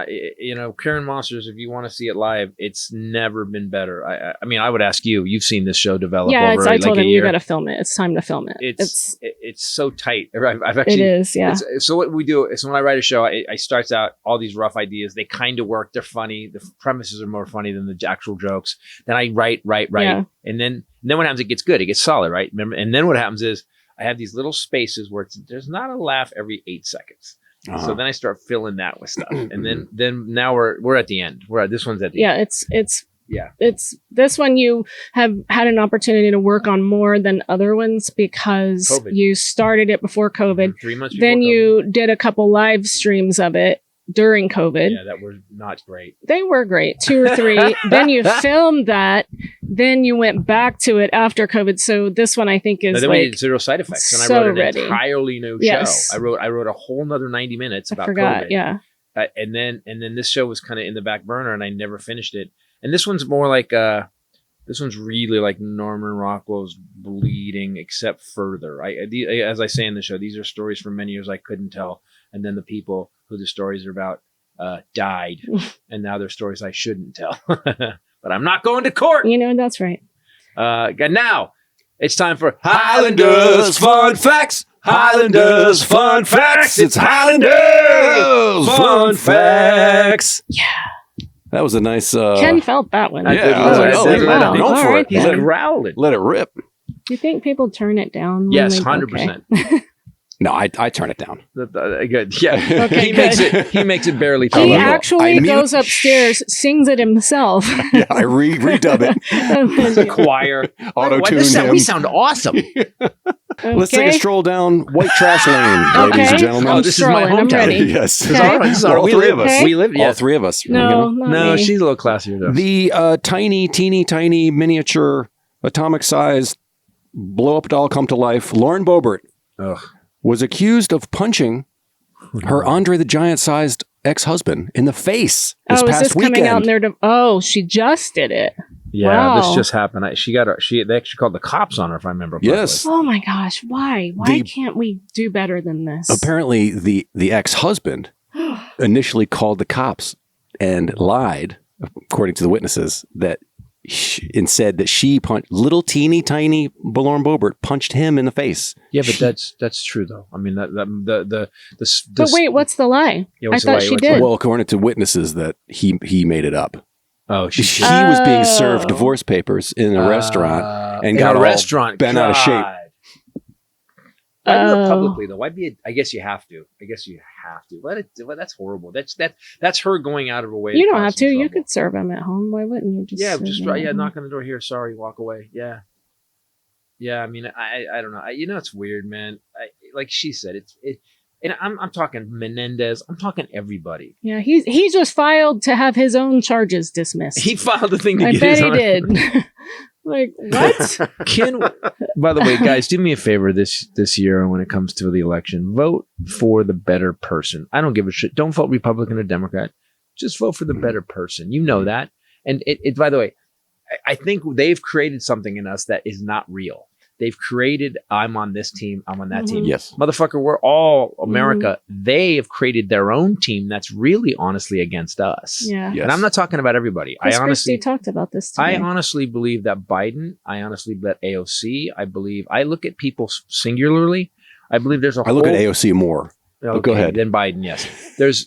Karen Monsters. If you want to see it live, it's never been better. I mean, I would ask you. You've seen this show develop. Yeah, over I told him a year. You got to film it. It's time to film it. It's so tight. I've actually. It is. Yeah. So what we do is when I write a show, I starts out all these rough ideas. They kind of work. They're funny. The premises are more funny than the actual jokes. Then I write, Yeah. and then what happens? It gets good. It gets solid, right? Remember? And then what happens is, I have these little spaces where there's not a laugh every 8 seconds. So then I start filling that with stuff. And then now we're at the end. This one's at the end. Yeah, it's It's this one you have had an opportunity to work on more than other ones because COVID. you started it before COVID. 3 months before Then COVID. you did a couple live streams of it during COVID. Yeah, that were not great. They were great, 2 or 3. Then you filmed that. Then you went back to it after COVID. So this one I think is Then like we did 0 side effects, and I so wrote an ready. entirely new Yes. show. I wrote a whole nother 90 minutes I about forgot. COVID. Yeah. And then this show was kind of in the back burner, and I never finished it. And this one's more like this one's really like Norman Rockwell's Bleeding, except further. As I say in the show, these are stories from many years I couldn't tell, and then the people who the stories are about died, and now they're stories I shouldn't tell. But I'm not going to court. You know, that's right. Now it's time for Highlanders Fun Facts. Highlanders Fun Facts. It's Highlanders Fun Facts. Yeah. That was a nice. Ken felt that one. Yeah, I was like, oh, Wow. let it All go for right, it. then. Let it, growling. let it rip. Do you think people turn it down? when Yes, they- 100%. No, I turn it down. Good. Yeah. Okay, He makes it barely He tolerable. actually I mute- goes upstairs, sings it himself. Yeah, I redub it. Choir. Auto-tuned We him. sound awesome. Let's take a stroll down White Trash Lane, ladies Okay. and gentlemen. Oh, this is my strolling. I'm hometown. ready. Yes. This is all right. This is all right. All We three live. of us. We live. All Yes. three of us. No, not No, me. she's a little classier though. The teeny tiny miniature atomic sized blow up doll come to life, Lauren Boebert, Ugh. was accused of punching her Andre the Giant sized ex-husband in the face this Oh, is past this weekend. coming out in their? Oh, she just did it. Yeah, Wow. this just happened. They actually called the cops on her, if I remember correctly. Yes. Oh my gosh! Why? Why The- can't we do better than this? Apparently, the ex-husband initially called the cops and lied, according to the witnesses, and said that she punched little teeny tiny Lauren Boebert punched him in the face. Yeah, but that's true though. I mean, the But wait, what's the lie? Yeah, I what's the thought lie? she What's the did. lie? Well, according to witnesses, that he made it up. Oh, He was being served Oh. divorce papers in a restaurant and in got a all restaurant bent out of shape. God. Why do it Oh. publicly though? Why be? I guess you have to. Let it. Well, that's horrible. That's her going out of her way. You don't cause have some to. You trouble. could serve him at home. Why wouldn't you? Yeah, serve just him at home? knock on the door here. Sorry, walk away. Yeah. I mean, I don't know. It's weird, man. Like she said, and I'm talking Menendez. I'm talking everybody. Yeah, he just filed to have his own charges dismissed. He filed the thing to I get bet his he own- did. Like what? By the way, guys, do me a favor this year when it comes to the election. Vote for the better person. I don't give a shit. Don't vote Republican or Democrat. Just vote for the better person. You know that. And it by the way, I think they've created something in us that is not real. They've created, I'm on this team, I'm on that team. Yes. Motherfucker, we're all America. They have created their own team that's really honestly against us. Yeah. Yes. And I'm not talking about everybody. Chris I honestly Christie talked about this today. I honestly believe that Biden, I honestly bet AOC, I look at people singularly. I believe there's a I look at AOC more. Okay, go ahead. Then Biden, yes.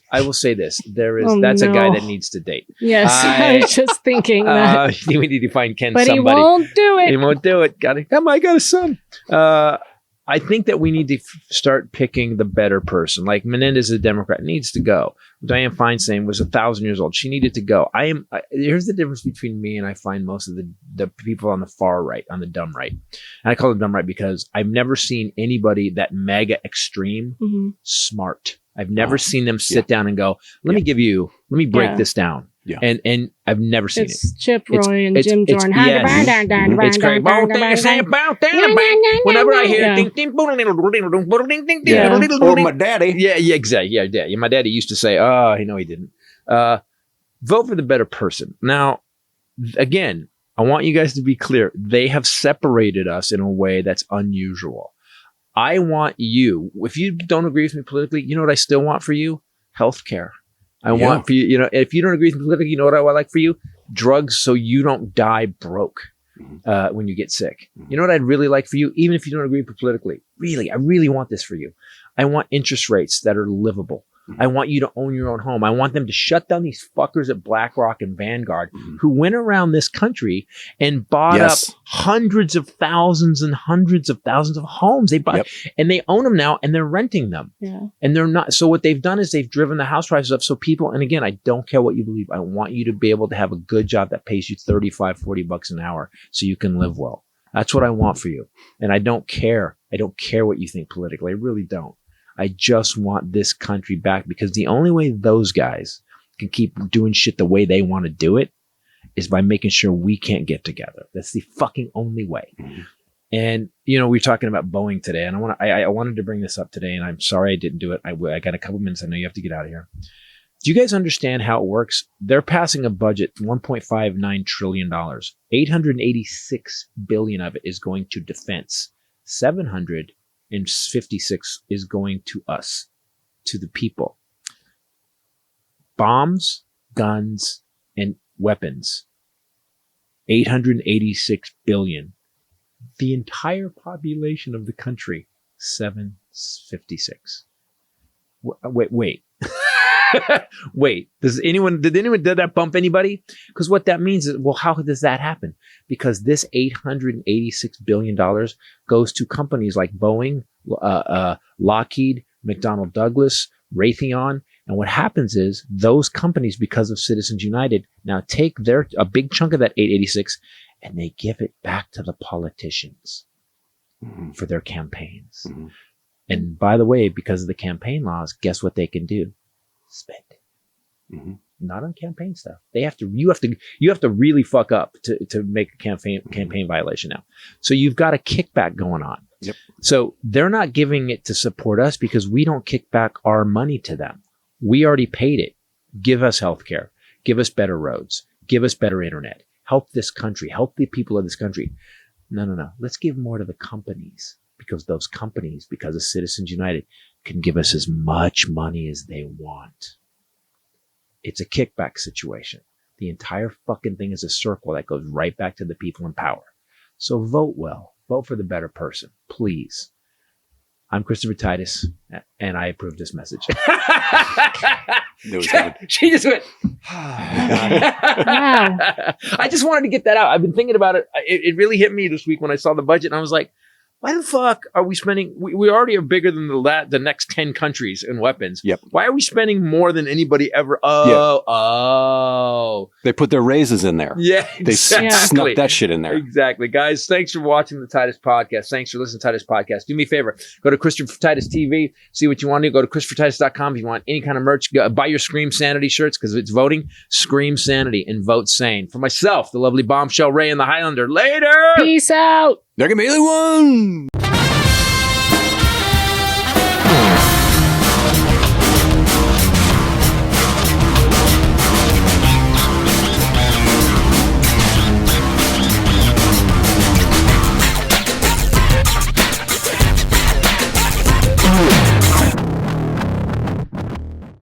I will say this. Oh, that's a guy no. that needs to date. Yes, I was just thinking that. We need to find Ken But somebody. he won't do it. He won't do it. I got a son. I think that we need to start picking the better person. Like Menendez, a Democrat, needs to go. Dianne Feinstein was 1,000 years old. She needed to go. Here's the difference between me and I find most of the people on the far right, on the dumb right. And I call them dumb right because I've never seen anybody that mega extreme Mhm. smart. I've never seen them sit down and go, let me break Yeah. this down. Yeah. And I've never seen it. It's Chip It's- Roy and it's- Jim it's- Jordan. yes. It's great. Whenever I hear Yeah. ding, ding, boom, ding, ding, ding, ding, ding, Yeah. ding, Or ding. my daddy. Yeah, exactly. Yeah. My daddy used to say, "Oh, no, he didn't." Vote for the better person. Now, again, I want you guys to be clear. They have separated us in a way that's unusual. I want you. If you don't agree with me politically, you know what I still want for you? Healthcare. I want for you. You know, if you don't agree with me politically, you know what I would like for you? Drugs, so you don't die broke when you get sick. You know what I'd really like for you, even if you don't agree politically. Really, I really want this for you. I want interest rates that are livable. I want you to own your own home. I want them to shut down these fuckers at BlackRock and Vanguard who went around this country and bought up hundreds of thousands and hundreds of thousands of homes. They bought and they own them now and they're renting them. Yeah. And they're not. So what they've done is they've driven the house prices up. So people, and again, I don't care what you believe. I want you to be able to have a good job that pays you $35-$40 an hour so you can live well. That's what I want for you. And I don't care. I don't care what you think politically. I really don't. I just want this country back because the only way those guys can keep doing shit the way they want to do it is by making sure we can't get together. That's the fucking only way. And, you know, we were talking about Boeing today, and I wanted to bring this up today, and I'm sorry I didn't do it. I got a couple minutes. I know you have to get out of here. Do you guys understand how it works? They're passing a budget, $1.59 trillion. $886 billion of it is going to defense. $756 is going to us, to the people. Bombs, guns, and weapons. $886 billion. The entire population of the country, 756. Wait. Wait, did anyone did that bump anybody? Because what that means is, well, how does that happen? Because this $886 billion goes to companies like Boeing, Lockheed, McDonnell Douglas, Raytheon. And what happens is those companies, because of Citizens United, now take a big chunk of that 886 and they give it back to the politicians for their campaigns. And by the way, because of the campaign laws, guess what they can do? Spend it. Not on campaign stuff. You have to really fuck up to make a campaign violation now. So you've got a kickback going on. Yep. So they're not giving it to support us because we don't kick back our money to them. We already paid it. Give us healthcare. Give us better roads. Give us better internet. Help this country. Help the people of this country. No. Let's give more to the companies because those companies, because of Citizens United, can give us as much money as they want. It's a kickback situation. The entire fucking thing is a circle that goes right back to the people in power. So vote well. Vote for the better person, please. I'm Christopher Titus, and I approve this message. She just went, Wow. I just wanted to get that out. I've been thinking about it. It really hit me this week when I saw the budget, and I was like, why the fuck are we spending? We already are bigger than the next 10 countries in weapons. Yep. Why are we spending more than anybody ever? Oh. They put their raises in there. Yeah, exactly. They snuck that shit in there. Exactly. Guys, thanks for watching the Titus Podcast. Thanks for listening to Titus Podcast. Do me a favor. Go to Christopher Titus TV. See what you want to do. Go to ChristopherTitus.com if you want any kind of merch. Buy your Scream Sanity shirts because it's voting. Scream Sanity and vote sane. For myself, the lovely Bombshell Ray and the Highlander. Later! Peace out. They're going to be the one.